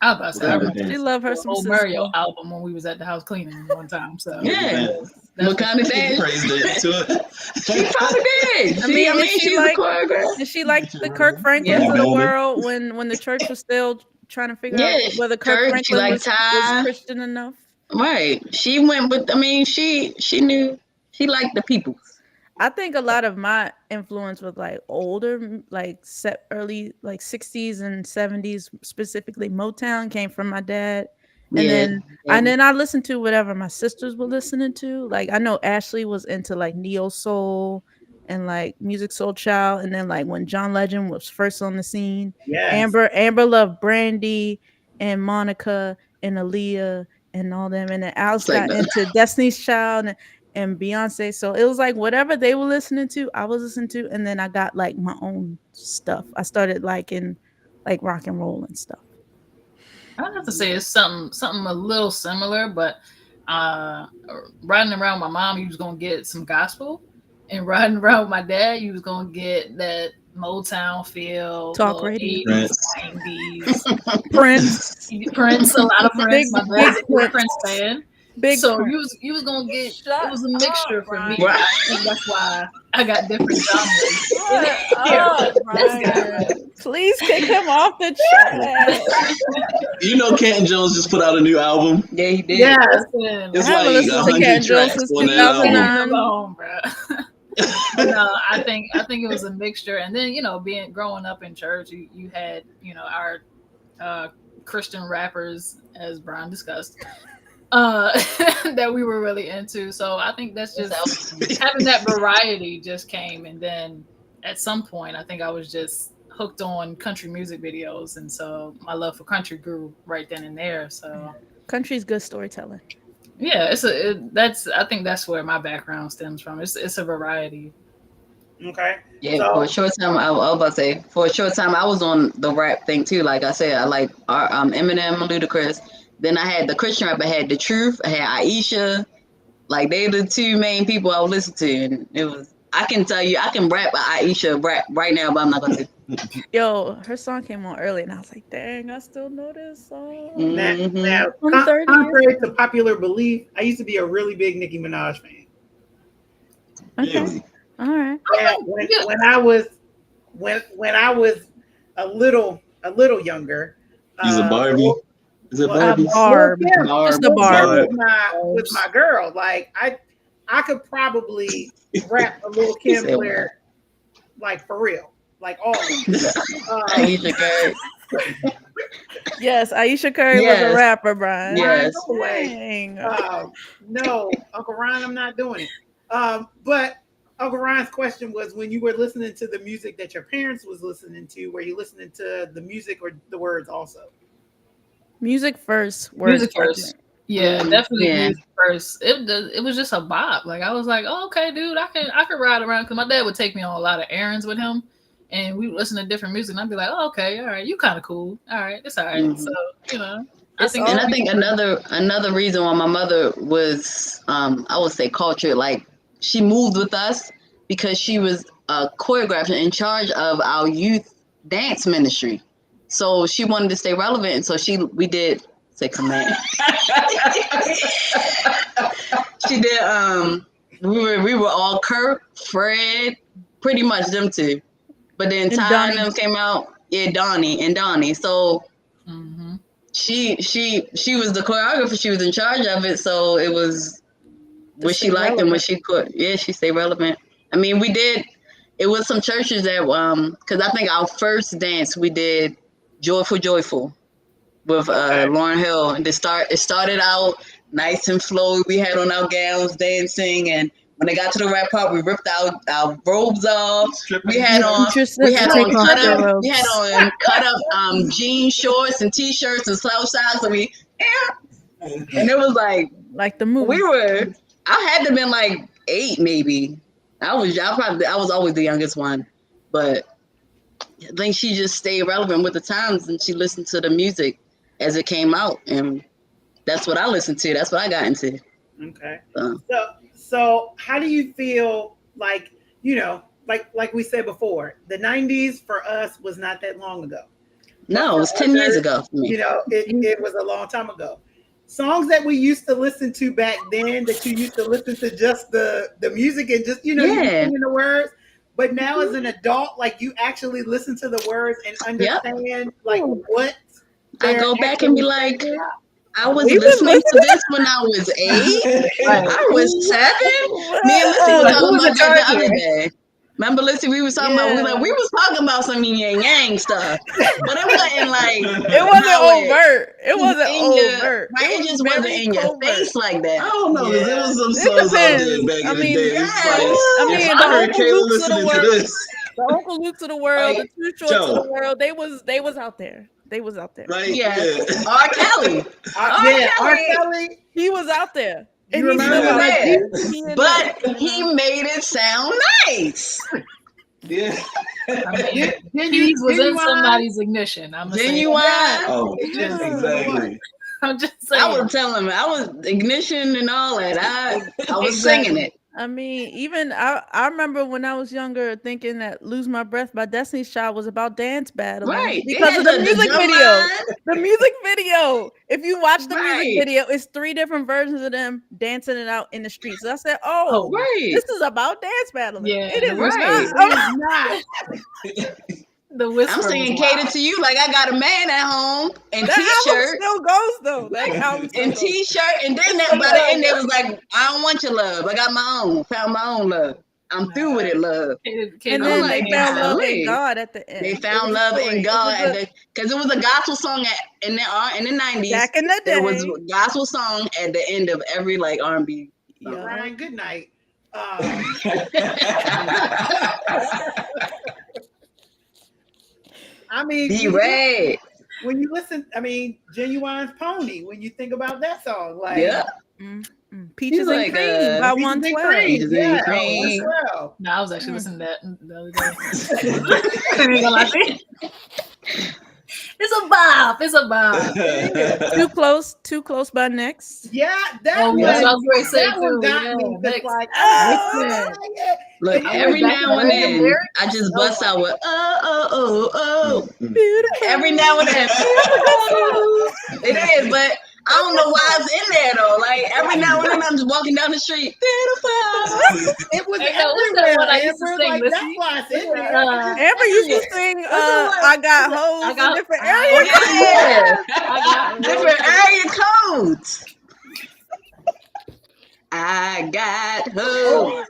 I was about to say, I remember She loved her the some old Cisco. Mario album when we was at the house cleaning one time. So Yeah. that's What kind of dance? Praised it to it. She probably did. I mean, I mean, is she she's like- a choreographer. And she liked the Kirk Franklins Yeah. of the world when the church was still trying to figure out whether Kirk Kirk, she Franklin liked was Ty. Christian enough. Right. She went with, I mean, she knew, she liked the people. I think a lot of my influence was like older, like early like 60s and 70s, specifically Motown came from my dad. And then I listened to whatever my sisters were listening to. Like I know Ashley was into like neo soul and like Music Soul Child. And then like when John Legend was first on the scene, Yes. Amber loved Brandy and Monica and Aaliyah and all them. And then Alice got into Destiny's Child and Beyonce. So it was like whatever they were listening to, I was listening to. And then I got like my own stuff. I started liking like rock and roll and stuff. I don't have to say it's something a little similar, but riding around with my mom, you was gonna get some gospel, and riding around with my dad, you was gonna get that Motown feel, Talk radio. 80s, 90s. Prince, a lot of Prince. My dad's a Prince. Prince fan. Big So Prince. you was gonna get Shut it was a mixture up, for me. Brian. I think that's why I got different genres. Please kick him off the chat. You know, Canton Jones just put out a new album. Yeah, he did. Yeah. It's I haven't like listened to 100 Canton Jones tracks since on that album. 2009. Come on, bro. But no, I think it was a mixture, and then growing up in church, you had our Christian rappers, as Brian discussed, that we were really into. So I think that's just having that variety just came, and then at some point, I think I was just hooked on country music videos, and so my love for country grew right then and there. So Country's good storytelling. yeah, I think that's where my background stems from. It's a variety. Okay. Yeah, So- for a short time, I was about to say, for a short time, I was on the rap thing too. Like I said, I like Eminem, Ludacris. Then I had the Christian rap. I had The Truth. I had Aisha. Like they the two main people I would listen to, and it was. I can tell you, I can rap Aisha rap right now, but I'm not gonna. Yo, her song came on early, and I was like, dang, I still know this song. Now, I'm 30 contrary to popular belief, I used to be a really big Nicki Minaj fan. Okay, Really? all right. And when I was a little younger, He's a Barbie. Is it well, Barbie? Barb. yeah, Just the Barb Barb. was my girl. Like I could probably rap a little Kim said Blair, like for real, like all of them. Aisha Curry. Yes, Aisha Curry was Yes. a rapper, Brian. Yes. No way. Dang. No, Uncle Ryan, I'm not doing it. But Uncle Ryan's question was, when you were listening to the music that your parents was listening to, were you listening to the music or the words also? Music first. Words Music first. second. Yeah, definitely Yeah. music first. It was just a bop. Like I was like, oh, okay, dude, I could ride around, because my dad would take me on a lot of errands with him, and we would listen to different music, and I'd be like, oh, okay, all right, you kind of cool, all right, it's all right. Mhm. So I It's think, And I think another reason why my mother was, I would say, cultured, like she moved with us because she was a choreographer in charge of our youth dance ministry. So she wanted to stay relevant, and so we did say command. She did. We were all Kirk, Fred, pretty much them two. But then And Ty Donnie. and them came out. Yeah, Donnie. So mhm. she was the choreographer. She was in charge of it. So it was To what she stay liked and relevant. what she could. Yeah, she stayed relevant. I mean, we did. It was some churches that because I think our first dance we did Joyful with Okay. Lauryn Hill, and it started out nice and flowy. We had on our gowns dancing, and when they got to the rap part, we ripped our robes off. We had on Interested to take off cut their up. robes. We had on cut up jean shorts and t-shirts and slouch socks. And and it was like Like the movie. I had to been like 8 maybe. I was always the youngest one, but I think she just stayed relevant with the times, and she listened to the music as it came out, and that's what I listened to. That's what I got into. Okay. So. So how do you feel like, like we said before, the 90s for us was not that long ago. No, it was 10 years ago for me. It was a long time ago. Songs that we used to listen to back then, that you used to listen to just the music and just, you singing the words. But now as an adult, like you actually listen to the words and understand like what I go back and be like, saying. I was We've been listening to this when I was 8. I was 7. Me and Lissy were talking about that the other day. Remember, Lissy, we was talking about we was talking about some yin yang stuff, but it wasn't like It wasn't overt. It wasn't overt. Right, it just wasn't in your face like that. I don't know. Yeah. There was some It songs out there depends. back I in the mean, day. It's like, I mean, if the I heard Uncle Kayla Luke's of the listening to world- this, The Uncle Luke's of the world, Like, the Too Shorts Joe. of the world, they was out there. They was out there. right? Yes. Yeah. R. Kelly, R. Kelly. He was out there. You And he's remember still out that? there. He in but there. he made it sound nice. Yeah. I mean, Keys was in somebody's ignition. I'm saying. Genuine. Oh, exactly. I'm just saying. I was telling him, I was ignition and all that. I was singing it. I mean, even I remember when I was younger thinking that "Lose My Breath" by Destiny's Child was about dance battling, Right. because They of had the music drum video. line. The music video. If you watch the Right. music video, it's 3 different versions of them dancing it out in the streets. So I said, "Oh, Right. this is about dance battling." Yeah, it is right. not. the whisper. I'm saying was cater wild. to you like I got a man at home and That album t-shirt still goes though. That album still and goes. t-shirt, and then that by the end they was like, I don't want your love. I got my own. Found my own love. I'm through with it, love. Cater And I'm then like, they found love golly. in God at the end. They It found was love great. in God It was because it was a gospel song in the 90s. back in the day. There was a gospel song at the end of every like R&B. Yeah. Ryan, good night. I mean, D-Ray. when you listen, I mean, Genuine's Pony. When you think about that song, like Yeah. Peaches He's and like, Cream by Peaches and 112. Cream. Peaches and Yeah, Cream. 112. No, I was actually listening to that the other day. I ain't gonna lie to you. It's a bop. It's a bop. Too close by next. Yeah, that Oh, one. that's what I was going to say That one too. got Yeah, me. 'Cause, next. like, Oh, yeah. Look, And every went back now to and the then, lyrics. I just bust out with oh. Beautiful. Every now and then, it is, but I don't know why it's in there though. Like every now and then, I'm just walking down the street, beautiful. It was Hey, yo, what's that everywhere. one I used to Amber, sing, like, Missy? that's why it's in there. Amber used to sing I got hoes I got- in different I- areas. Yeah, I got different area codes. I got hoes.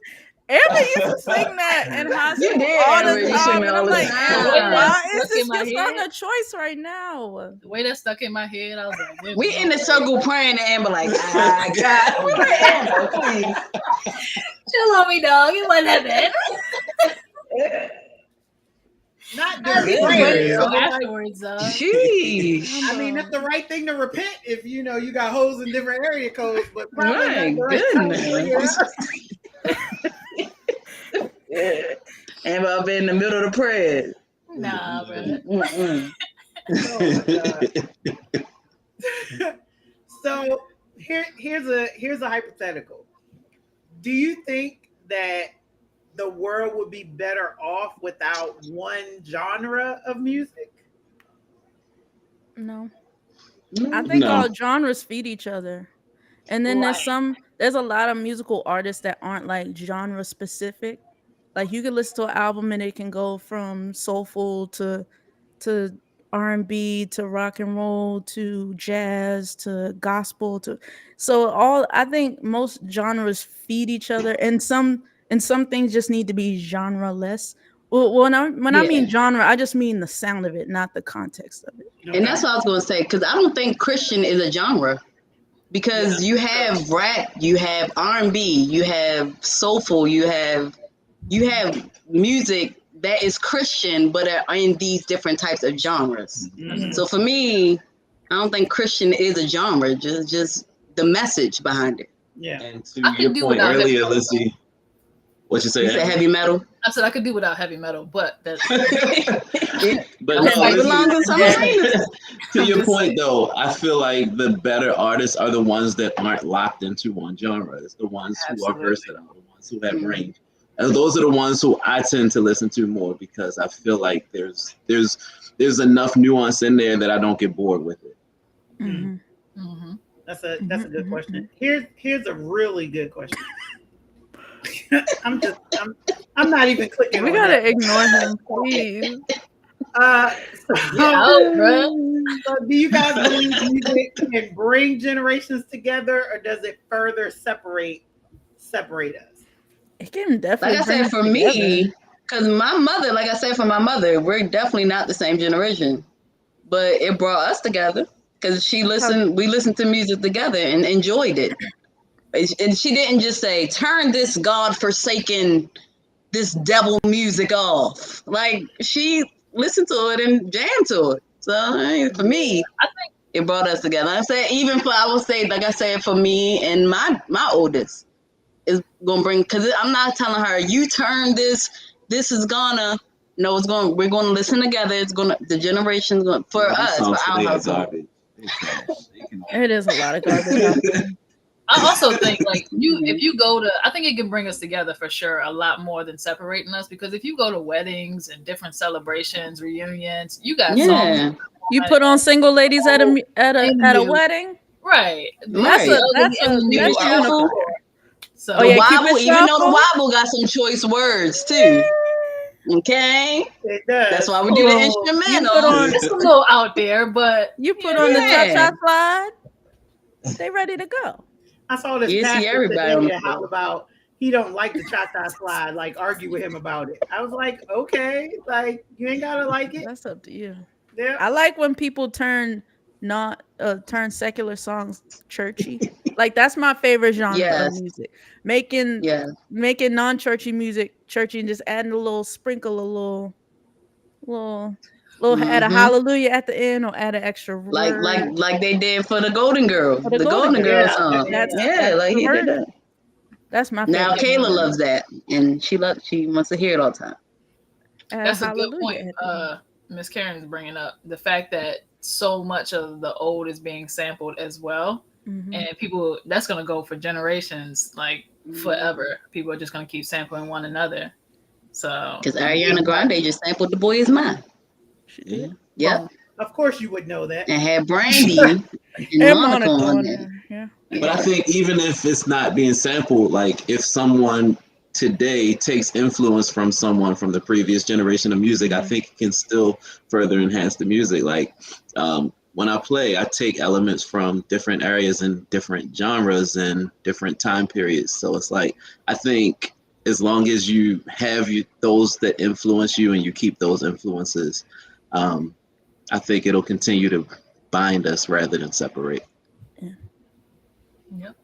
Amber used to sing that in high You school did, all Amber. the You time. sing And that I'm all the like, time. Amber, why is Stuck this in my your song head. of choice right now? The way that stuck in my head, I was like, We in the circle praying to Amber like, I got. We like, Amber, please. chill on me, dog. It wasn't that bad. Not I the be Good. praying prayer. Like, afterwards, Sheesh. I mean, it's the right thing to repent if you know you got hoes in different area codes, but probably My not the right time to goodness. prayer. Amber up in the middle of the prayer. Nah, bro. Mm-mm. Oh my God. So here's a hypothetical. Do you think that the world would be better off without one genre of music? No. I think No. all genres feed each other. And then Right. there's a lot of musical artists that aren't like genre specific. Like you can listen to an album and it can go from soulful to R&B to rock and roll to jazz to gospel to I think most genres feed each other and some things just need to be genre-less. Well, when I mean genre, I just mean the sound of it, not the context of it. And that's what I was going to say, because I don't think Christian is a genre. Because you have rap, you have R&B, you have soulful, you have music that is Christian, but are in these different types of genres. Mhm. So for me, I don't think Christian is a genre, just the message behind it. Yeah. And to I could your do point without earlier, heavy Lizzie, what you say? You say heavy metal? I said I could do without heavy metal, but that's But I'm no, like, Lizzie, belongs in some arenas. to your point though, I feel like the better artists are the ones that aren't locked into one genre. It's the ones who are Absolutely. versatile, the ones who have range. And those are the ones who I tend to listen to more because I feel like there's enough nuance in there that I don't get bored with it. Mhm. Mhm. That's a good question. Here's a really good question. I'm not even clicking. We on gotta that. ignore him, please. Out, bro. So do you guys believe music can bring generations together, or does it further separate us? It can definitely. Like I said, bring for us me, together. because my mother, like I said, for my mother, we're definitely not the same generation. But it brought us together because we listened to music together and enjoyed it. And she didn't just say, turn this God-forsaken, this devil music off. Like, she listened to it and jammed to it. So, I mean, for me, I think it brought us together. I said, I would say, like I said, for me and my oldest, is going to bring, because I'm not telling her, you turn this is gonna, no, we're going to listen together. The generation's going, for us, for our household. It is a lot of garbage out there. I also think like if you go to, I think it can bring us together for sure a lot more than separating us, because if you go to weddings and different celebrations, reunions, you got songs. You put on Single Ladies at a wedding, right? That's uniform. So The wobble, Cupid even though the Shuffle. wobble got some choice words too. Okay, It does. that's why we do the instrumental. it's a little out there, but You put on the cha-cha slide, they ready to go. I saw this You see pastor everybody on today the floor. about he don't like the cha-cha slide, like argue with him about it. I was like, okay, like you ain't gotta like it. That's up to you. Yeah. I like when people turn secular songs churchy. Like that's my favorite genre of music. Making non-churchy music churchy and just adding a little sprinkle, a little add a Mhm. hallelujah at the end or add an extra Like word. like they did for the Golden Girl, For the the Golden Golden Girl. Girl Yeah, song. That's Yeah, like the he did version. that. That's my Now favorite. Kayla one. loves that, and she wants to hear it all the time. Add That's a good hallelujah point. at the end. Miss Karen's bringing up the fact that so much of the old is being sampled as well, Mhm. and people that's gonna go for generations, like forever. People are just gonna keep sampling one another. So Because Ariana Grande just sampled "The Boy Is Mine." She did. Yep, Well, of course you would know that. and had Brandy and And Monica Monica on on there. there. Yeah. But I think even if it's not being sampled, like if someone today takes influence from someone from the previous generation of music, I think it can still further enhance the music. Like when I play, I take elements from different areas and different genres and different time periods. So it's like, I think as long as you have those that influence you and you keep those influences, I think it'll continue to bind us rather than separate. yep.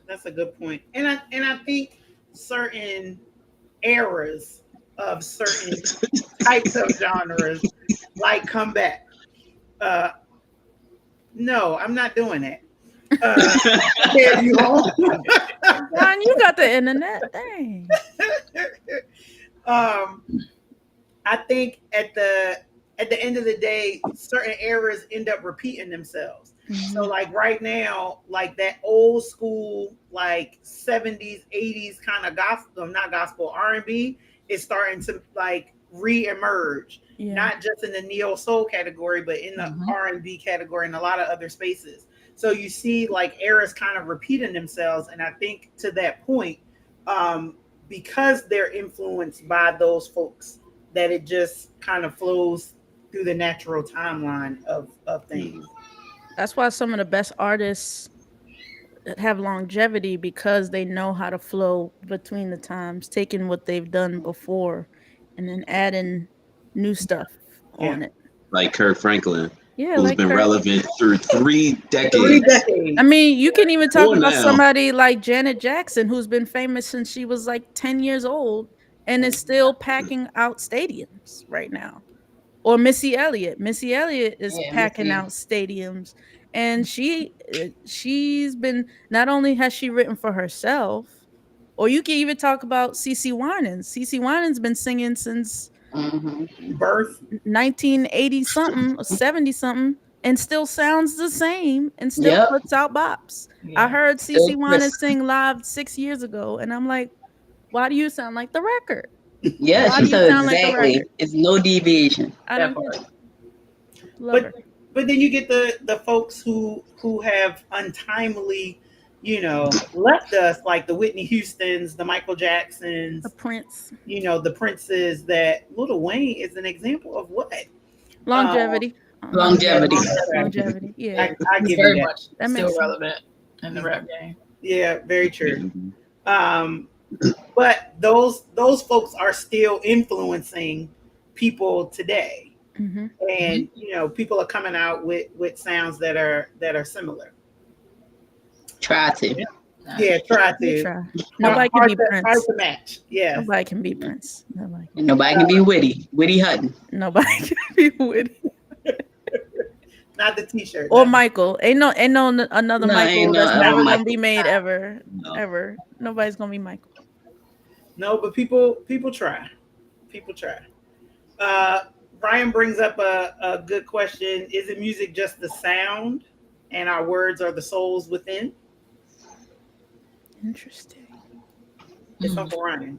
That's a good point. And I think certain eras of certain types of genres like come back. No, I'm not doing that. There you go. Ron, you got the internet. Dang. I think at the end of the day, certain eras end up repeating themselves. So like right now, like that old school, like 70s, 80s kind of gospel, not gospel, R&B is starting to like re-emerge. Yeah. Not just in the neo soul category, but in the R&B category and a lot of other spaces. So you see like eras kind of repeating themselves. And I think to that point, because they're influenced by those folks, that it just kind of flows through the natural timeline of things. That's why some of the best artists have longevity, because they know how to flow between the times, taking what they've done before and then adding new stuff on it. Like Kirk Franklin, Yeah, who's like been Kirk. relevant through 3 decades. 3 decades. I mean, you can even talk Cool about now. somebody like Janet Jackson, who's been famous since she was like 10 years old and is still packing out stadiums right now. Or Missy Elliott. Missy Elliott is packing out stadiums, and she's been, not only has she written for herself, or you can even talk about CeCe Winans. CeCe Winans been singing since Birth. 1980 something or 70 something, and still sounds the same and still Yep. puts out bops. Yeah. I heard Still CeCe Winans crisp. sing live 6 years ago, and I'm like, why do you sound like the record? Yeah, Why she do you said sound like the exactly. record? It's no deviation. I That don't get part. it. Love her. But then you get the folks who have untimely, left us, like the Whitney Houstons, the Michael Jacksons, The Prince. the Princes. That Lil Wayne is an example of what? Longevity. Longevity. Longevity. Yeah. I He's give you very that. much That still makes sense. relevant in the rap game. Yeah, very true. But those folks are still influencing people today, Mm-hmm. and people are coming out with sounds that are similar. Try to. Yeah, try We to. try. Nobody can Hard be to- Prince. hard to match. Yeah. Nobody can be Prince. Nobody. And nobody can be witty. Witty Hutton. Nobody can be Woody. Not the T-shirt. Or no. Michael. Ain't no another No, Michael ain't no that's other never gonna Michael. be made ever. No. Ever. Nobody's gonna be Michael. No, but people try. People try. Brian brings up a good question. Isn't music just the sound and our words are the souls within? Interesting. It's Uncle Ryan,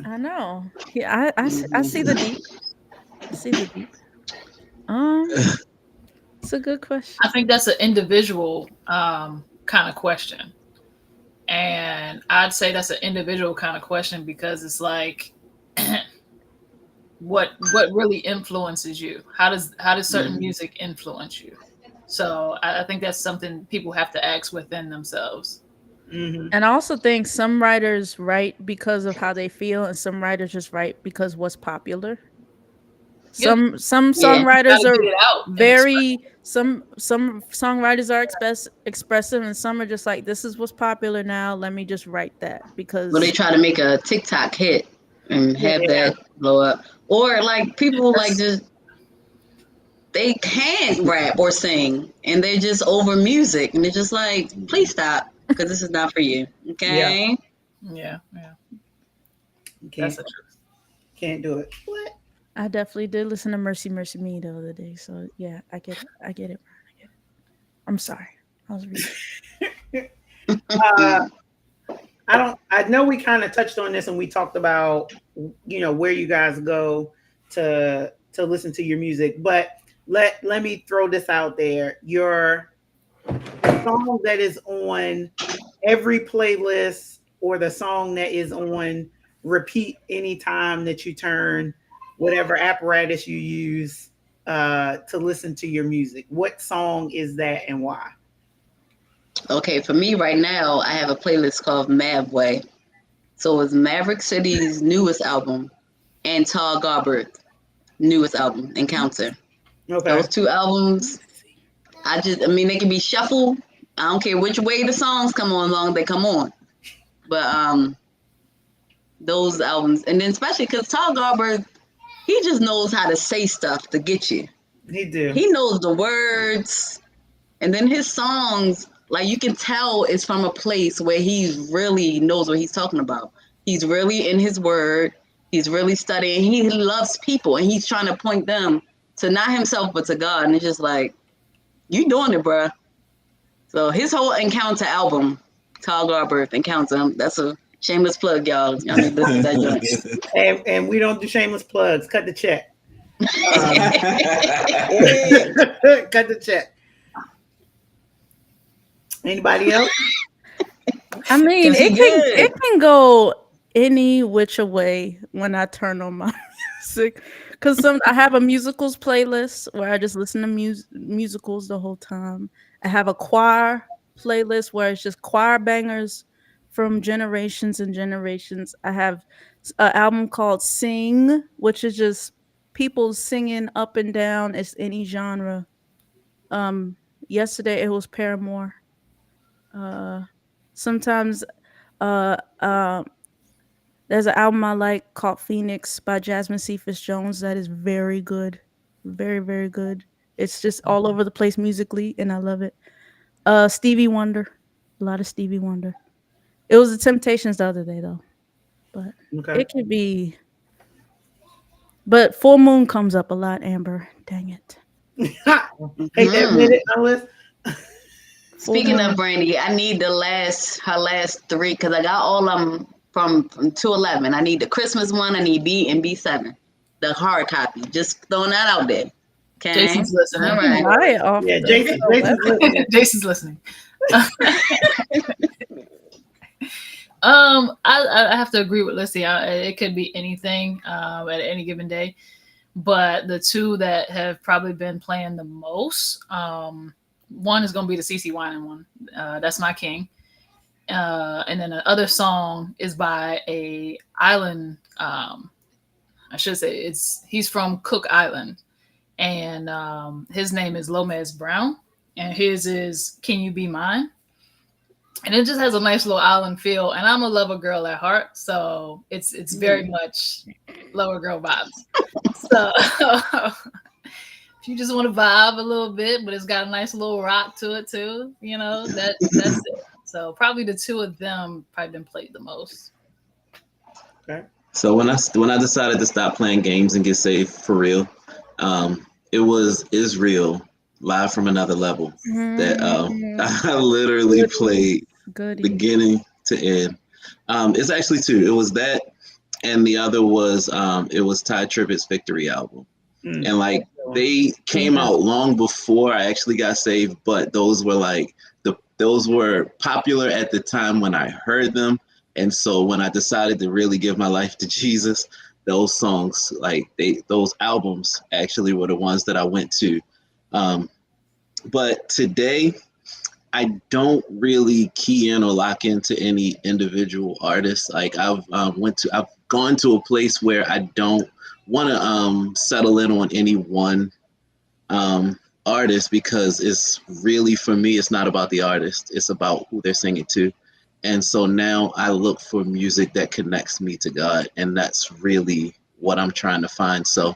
I know. Yeah, I see the deep. I see the deep. It's a good question. I think that's an individual kind of question. And I'd say that's an individual kind of question because it's like what really influences you? How does certain music influence you? So I think that's something people have to ask within themselves. Mm-hmm. And I also think some writers write because of how they feel, and some writers just write because what's popular. Some songwriters Gotta are get it out and very some songwriters are expressive, and some are just like, this is what's popular now, let me just write that because Well, they try to make a TikTok hit and have that blow up. Or like people like just they can't rap or sing, and they're just over music, and they're just like, please stop, because this is not for you. Okay. Yeah. You That's can't, the truth. can't do it. What? I definitely did listen to Mercy Mercy Me the other day. So yeah, I get it. I get it. I'm sorry. I was reading. I know we kind of touched on this and we talked about, where you guys go to listen to your music, but let me throw this out there. The song that is on every playlist, or the song that is on repeat anytime that you turn whatever apparatus you use to listen to your music. What song is that and why? Okay, for me right now, I have a playlist called Mavway. So it's Maverick City's newest album and Tall Garber's newest album, Encounter. Okay. Those two albums, they can be shuffled. I don't care which way the songs come on, long they come on. But those albums, and then especially because Tall Garber, he just knows how to say stuff to get you. He do. He knows the words, and then his songs, like you can tell, it's from a place where he really knows what he's talking about. He's really in his word. He's really studying. He loves people, and he's trying to point them to not himself, but to God. And it's just like, you doing it, bruh. So his whole Encounter album, Tall Garber Encounter, that's a shameless plug, y'all. Y'all need to listen to that joint. And we don't do shameless plugs. Cut the check. Cut the check. Anybody else? I mean, 'Cause he good. it can go any which way when I turn on my music. Because I have a musicals playlist where I just listen to musicals the whole time. I have a choir playlist where it's just choir bangers from generations and generations. I have an album called Sing, which is just people singing up and down. It's any genre. Yesterday it was Paramore. Sometimes there's an album I like called Phoenix by Jasmine Cephas Jones that is very good. Very, very good. It's just all over the place musically, and I love it. Stevie Wonder. A lot of Stevie Wonder. It was the Temptations the other day, though. But Okay. it could be. But Full Moon comes up a lot, Amber. Dang it. Hate to admit it, Alice. Speaking of Brandy, I need her last 3, because I got all of them from 211. I need the Christmas one. I need B and B7, the hard copy. Just throwing that out there. Okay. Jason's listening. All right. Right off Yeah, the- Jason's listening. Jason's listening. I have to agree with Lissy. It could be anything at any given day, but the two that have probably been playing the most, one is going to be the CeCe Winans one. That's my king. And then the other song is by a island. I should say he's from Cook Island, and his name is Lomez Brown, and his is "Can You Be Mine." And it just has a nice little island feel. And I'm a lover girl at heart, so it's very much lover girl vibes. So if you just want to vibe a little bit, but it's got a nice little rock to it too, that's it. So probably the two of them probably been played the most. Okay. So when I decided to stop playing games and get saved for real, it was Israel, Live from Another Level, that I literally played beginning to end. It's actually two. It was that, and the other was it was Ty Tribbett's Victory album. And like they came out long before I actually got saved, but those were popular at the time when I heard them. And so when I decided to really give my life to Jesus, those songs, those albums actually were the ones that I went to. But today, I don't really key in or lock into any individual artist. Like I've gone to a place where I don't want to settle in on any one artist, because it's really, for me, it's not about the artist. It's about who they're singing to. And so now I look for music that connects me to God, and that's really what I'm trying to find. So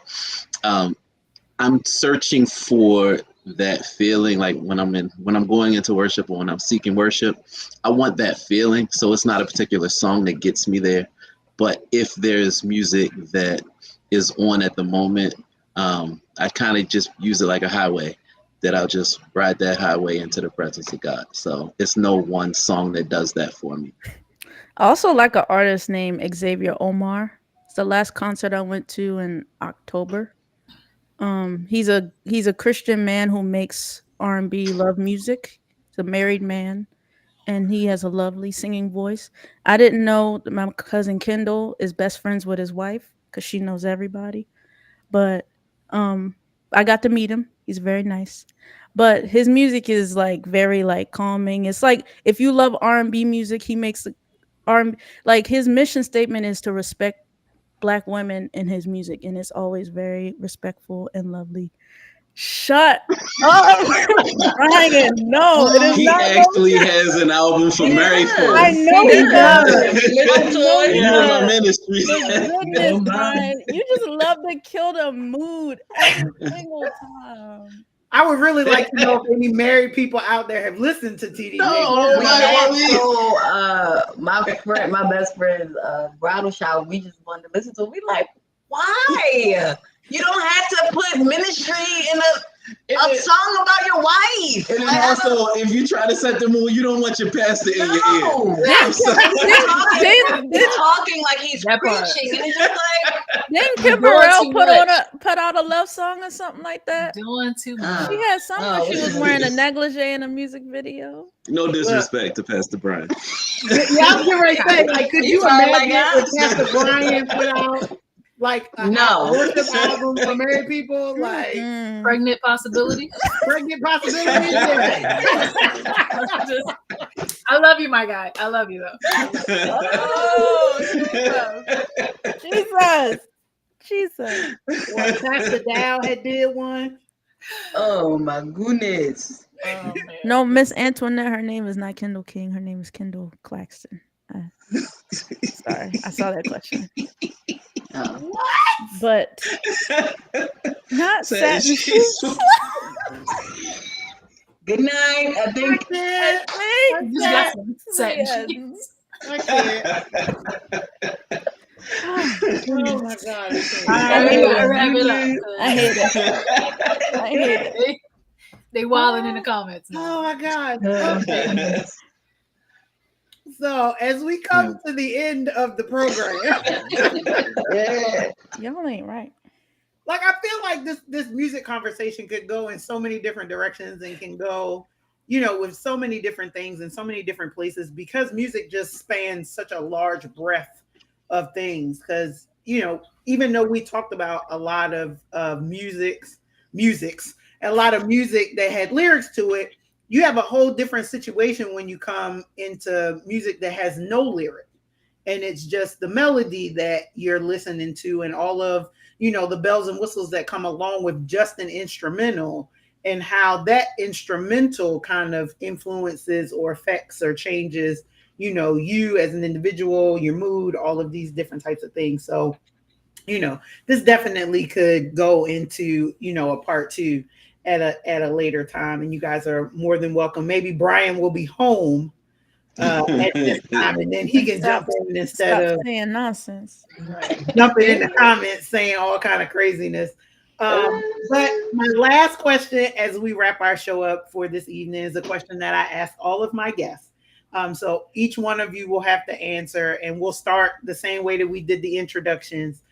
I'm searching for that feeling, like when I'm going into worship or when I'm seeking worship, I want that feeling. So it's not a particular song that gets me there, but if there's music that is on at the moment, I kind of just use it like a highway, that I'll just ride that highway into the presence of God. So it's no one song that does that for me. I also like an artist named Xavier Omar. It's the last concert I went to in October. He's a Christian man who makes R&B love music. He's a married man, and he has a lovely singing voice. I didn't know that my cousin Kendall is best friends with his wife because she knows everybody. But um, I got to meet him. He's very nice. But his music is like very like calming. It's like if you love R&B music, he makes the R&B, like his mission statement is to respect black women in his music, and it's always very respectful and lovely. Shut up, Ryan. No, it is He not actually okay. has an album for married I folks. know he does. Listen to know it. he You know my does. ministry. But goodness, Oh, my. Ryan, you just love to kill the mood every single time. I would really like to know if any married people out there have listened to TD No, Jakes. We had my best friend's bridal shower. We just wanted to listen to it. We like, why? You don't have to put ministry in a song about your wife. And then also, if you try to set the mood, you don't want your pastor in your ear. No. I'm sorry. He's talking like he's That part. preaching, and it's just like, Didn't Kim Doing Burrell too put out a love song or something like that? Doing too much. She had some where Oh, she was wearing a negligee in a music video. No disrespect to Pastor Brian. Yeah, I was getting ready to say, like, could You you sound like imagine us. if Pastor Brian put out like a No. worship album for married people, like Mm. Pregnant possibility. pregnant possibilities? Yeah. I love you, my guy. I love you though. Oh, Jesus. Well, Pastor Dow had did one. oh my goodness. Oh, man. No, Miss Antoinette, her name is not Kendall King. Her name is Kendall Claxton. Sorry, I saw that question. But not satin shoes. Good night. I think I can't. Oh my God. I hate it. They wilding in the comments now. Oh my God. Okay. So as we come to the end of the program, Y'all ain't right. like I feel like this music conversation could go in so many different directions and can go, with so many different things in so many different places, because music just spans such a large breadth of things. Because even though we talked about a lot of musics, and a lot of music that had lyrics to it, you have a whole different situation when you come into music that has no lyric, and it's just the melody that you're listening to and all of the bells and whistles that come along with just an instrumental, and how that instrumental kind of influences or affects or changes you as an individual, your mood, all of these different types of things. So this definitely could go into a part two at a later time, and you guys are more than welcome. Maybe Brian will be home at this time, and then he can jump in instead of saying nonsense. jumping in the comments saying all kind of craziness. But my last question as we wrap our show up for this evening is a question that I ask all of my guests. So each one of you will have to answer, and we'll start the same way that we did the introductions.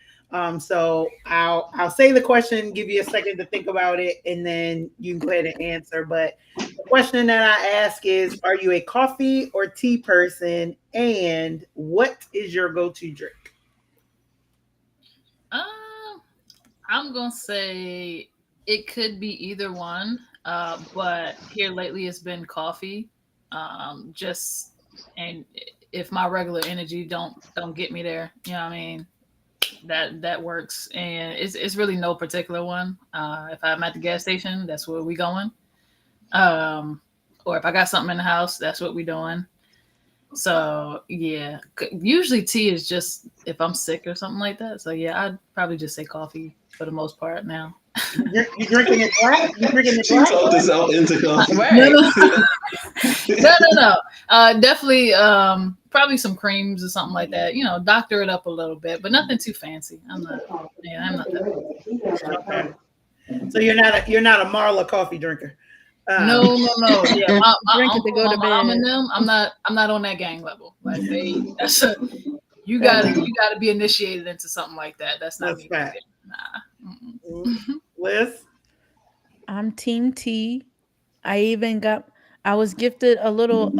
So I'll say the question, give you a second to think about it, and then you can go ahead and answer. But the question that I ask is, are you a coffee or tea person? And what is your go-to drink? I'm gonna say it could be either one. But here lately it's been coffee. And if my regular energy don't get me there, you know what I mean? That works, and it's really no particular one. If I'm at the gas station, that's where we going. Or if I got something in the house, that's what we doing. So yeah, usually tea is just if I'm sick or something like that. So yeah, I'd probably just say coffee for the most part now. You drinking it black? You drinking it She black? talked herself into coffee. No. Definitely, probably some creams or something like that. You know, doctor it up a little bit, but nothing too fancy. I'm not that. Okay. So you're not a Marla coffee drinker. No. Yeah, Drink it to go to my mom bed. and them. I'm not on that gang level. Like you gotta be initiated into something like that. That's not That's me. fact. Nah. Liz? I'm Team T. I was gifted a little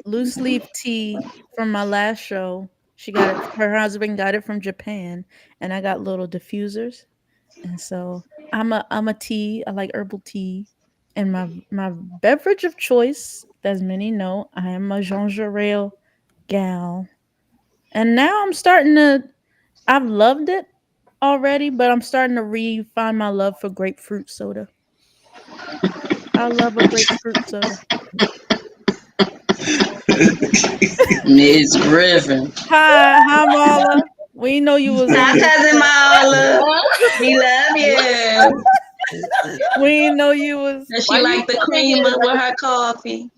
loose leaf tea from my last show. Her husband got it from Japan, and I got little diffusers. And so I'm a tea. I like herbal tea. And my beverage of choice, as many know, I am a ginger ale gal. And now I've loved it already, but I'm starting to find my love for grapefruit soda. I love a grapefruit soda. Miss Griffin. Hi, Marla. We know you was Hi, in here. cousin Marla. We love you. We didn't know you was. And she like the creamer with her coffee.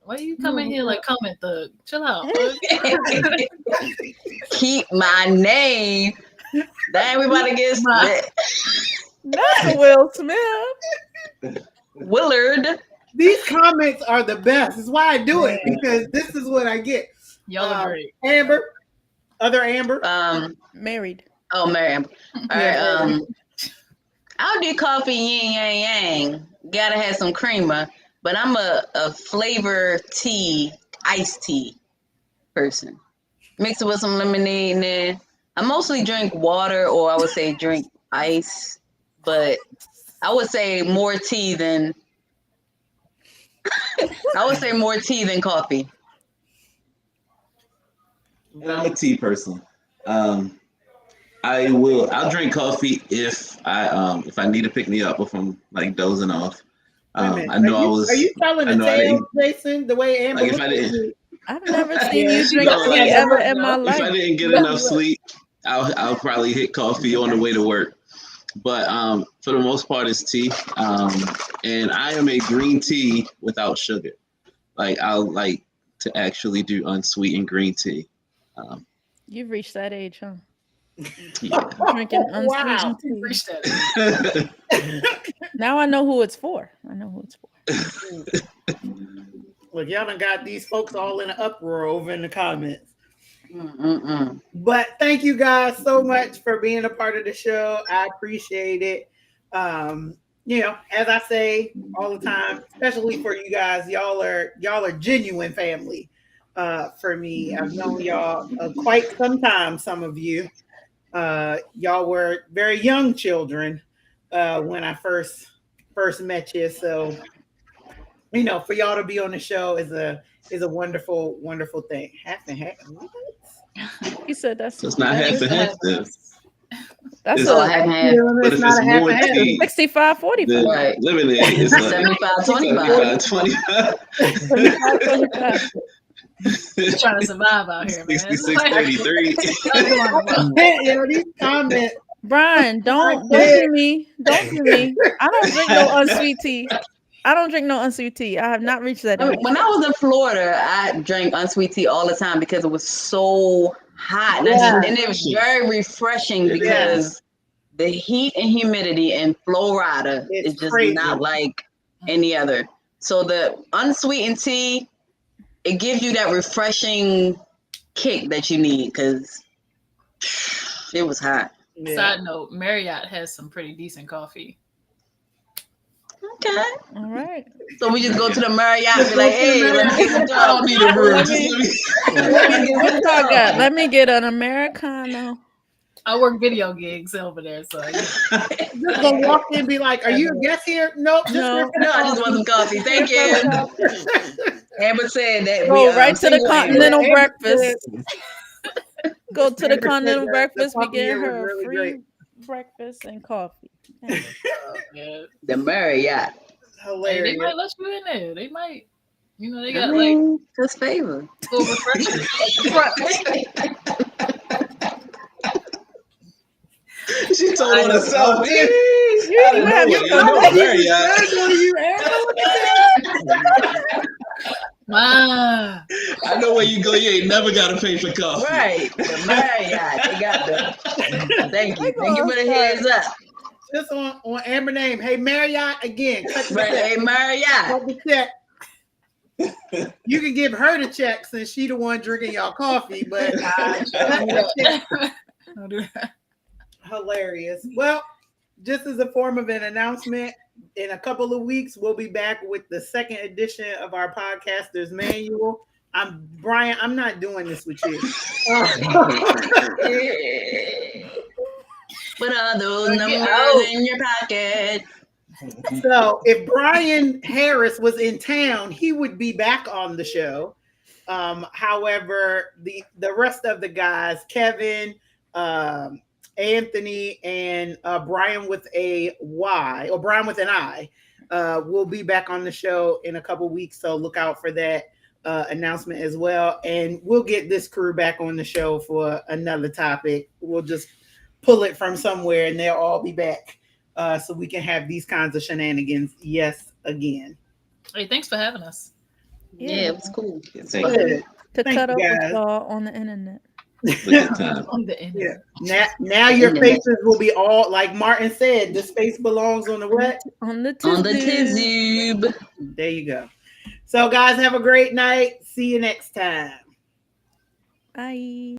Why you come in here like comment thug? Chill out. Keep my name. That everybody gets Not Will Smith. Willard. These comments are the best. That's why I do it, because this is what I get. Y'all are great. Amber, other Amber. Married. Oh, Mary. All right. I'll do coffee yin yang yang. Gotta have some creamer, but I'm a flavor tea, iced tea person. Mix it with some lemonade in there. I mostly drink water, or I would say drink ice, but I would say more tea than coffee. I'm a tea person. I'll drink coffee if I need to pick me up, if I'm like dozing off. I know Are you telling the tale, Jason, the way Amber? Like if I didn't, I've never seen you drink tea ever in my life. if I didn't get enough sleep, I'll probably hit coffee on the way to work. But for the most part, it's tea. And I am a green tea without sugar. Like I'll like to actually do unsweetened green tea. You've reached that age, huh? Yeah. Drinking unsweetened tea. Reached that. Now I know who it's for. Look, y'all done got these folks all in an uproar over in the comments. Mm-mm-mm. But thank you guys so much for being a part of the show. I appreciate it. You know, as I say all the time, especially for you guys, y'all are genuine family for me. I've known y'all quite some time. Some of you, y'all were very young children when I first met you. So, you know, for y'all to be on the show is a wonderful, wonderful thing. Half and half. What? He said that's So it's not half and half. That's It's a half and half. But if it's more tea, 65-45. then Right. lemonade is like 75-25. 75-25. Trying to survive out here, man. 66-33. You know, these comments. Brian, don't do me. Don't do me. I don't drink no unsweet tea. I have not reached that age. When I was in Florida, I drank unsweet tea all the time because it was so hot. And it was very refreshing because the heat and humidity in Florida is just crazy. not like any other. So the unsweetened tea, it gives you that refreshing kick that you need because it was hot. Yeah. Side note, Marriott has some pretty decent coffee. Okay. All right. So we just go to the Marriott and be like, hey, let me get some I don't need a room. Let Just me what y'all got? Let me get an Americano. I work video gigs over there, so Just gonna walk in and be like, "Are you a guest here?" Nope. No. No, I just want some coffee. Thank you. Amber said that Go right to the single continental Amber breakfast. Go to the Amber continental said breakfast. We coffee get here was her really free great. breakfast and coffee. yeah. The Marriott. Hey, Hilarious. they might let you in there. They might, you know, they got I like mean, just favor. full refreshment. She told on herself. You You know have it. your You know phone. Ah, I know where you go. You ain't never got to pay for coffee. Right. The Marriott. They got the. Thank you. Thank you for the heads up. Just on Amber name. Hey, Marriott again. Cut the Right. check. Hey, Marriott. Cut the check. You can give her the check since she the one drinking y'all coffee, but don't do that. Don't do that. hilarious. Well, just as a form of an announcement, in a couple of weeks, we'll be back with the second edition of our Podcaster's Manual. Brian, I'm not doing this with you. Put all those Get numbers out. in your pocket. So if Brian Harris was in town, he would be back on the show. However, the rest of the guys, Kevin, Anthony, and Brian with a Y, or Brian with an I, will be back on the show in a couple weeks. So look out for that announcement as well. And we'll get this crew back on the show for another topic. We'll just pull it from somewhere and they'll all be back. So we can have these kinds of shenanigans, yes, again. Hey, thanks for having us. Yeah, it was cool. Thank you. Good. To Thank cut you, up with guys. y'all on the internet. Good time. On the end. Yeah. Now your faces will be all like Martin said. This face belongs on the what? On the On the Tizube. Tizube. There you go. So guys, have a great night. See you next time. Bye.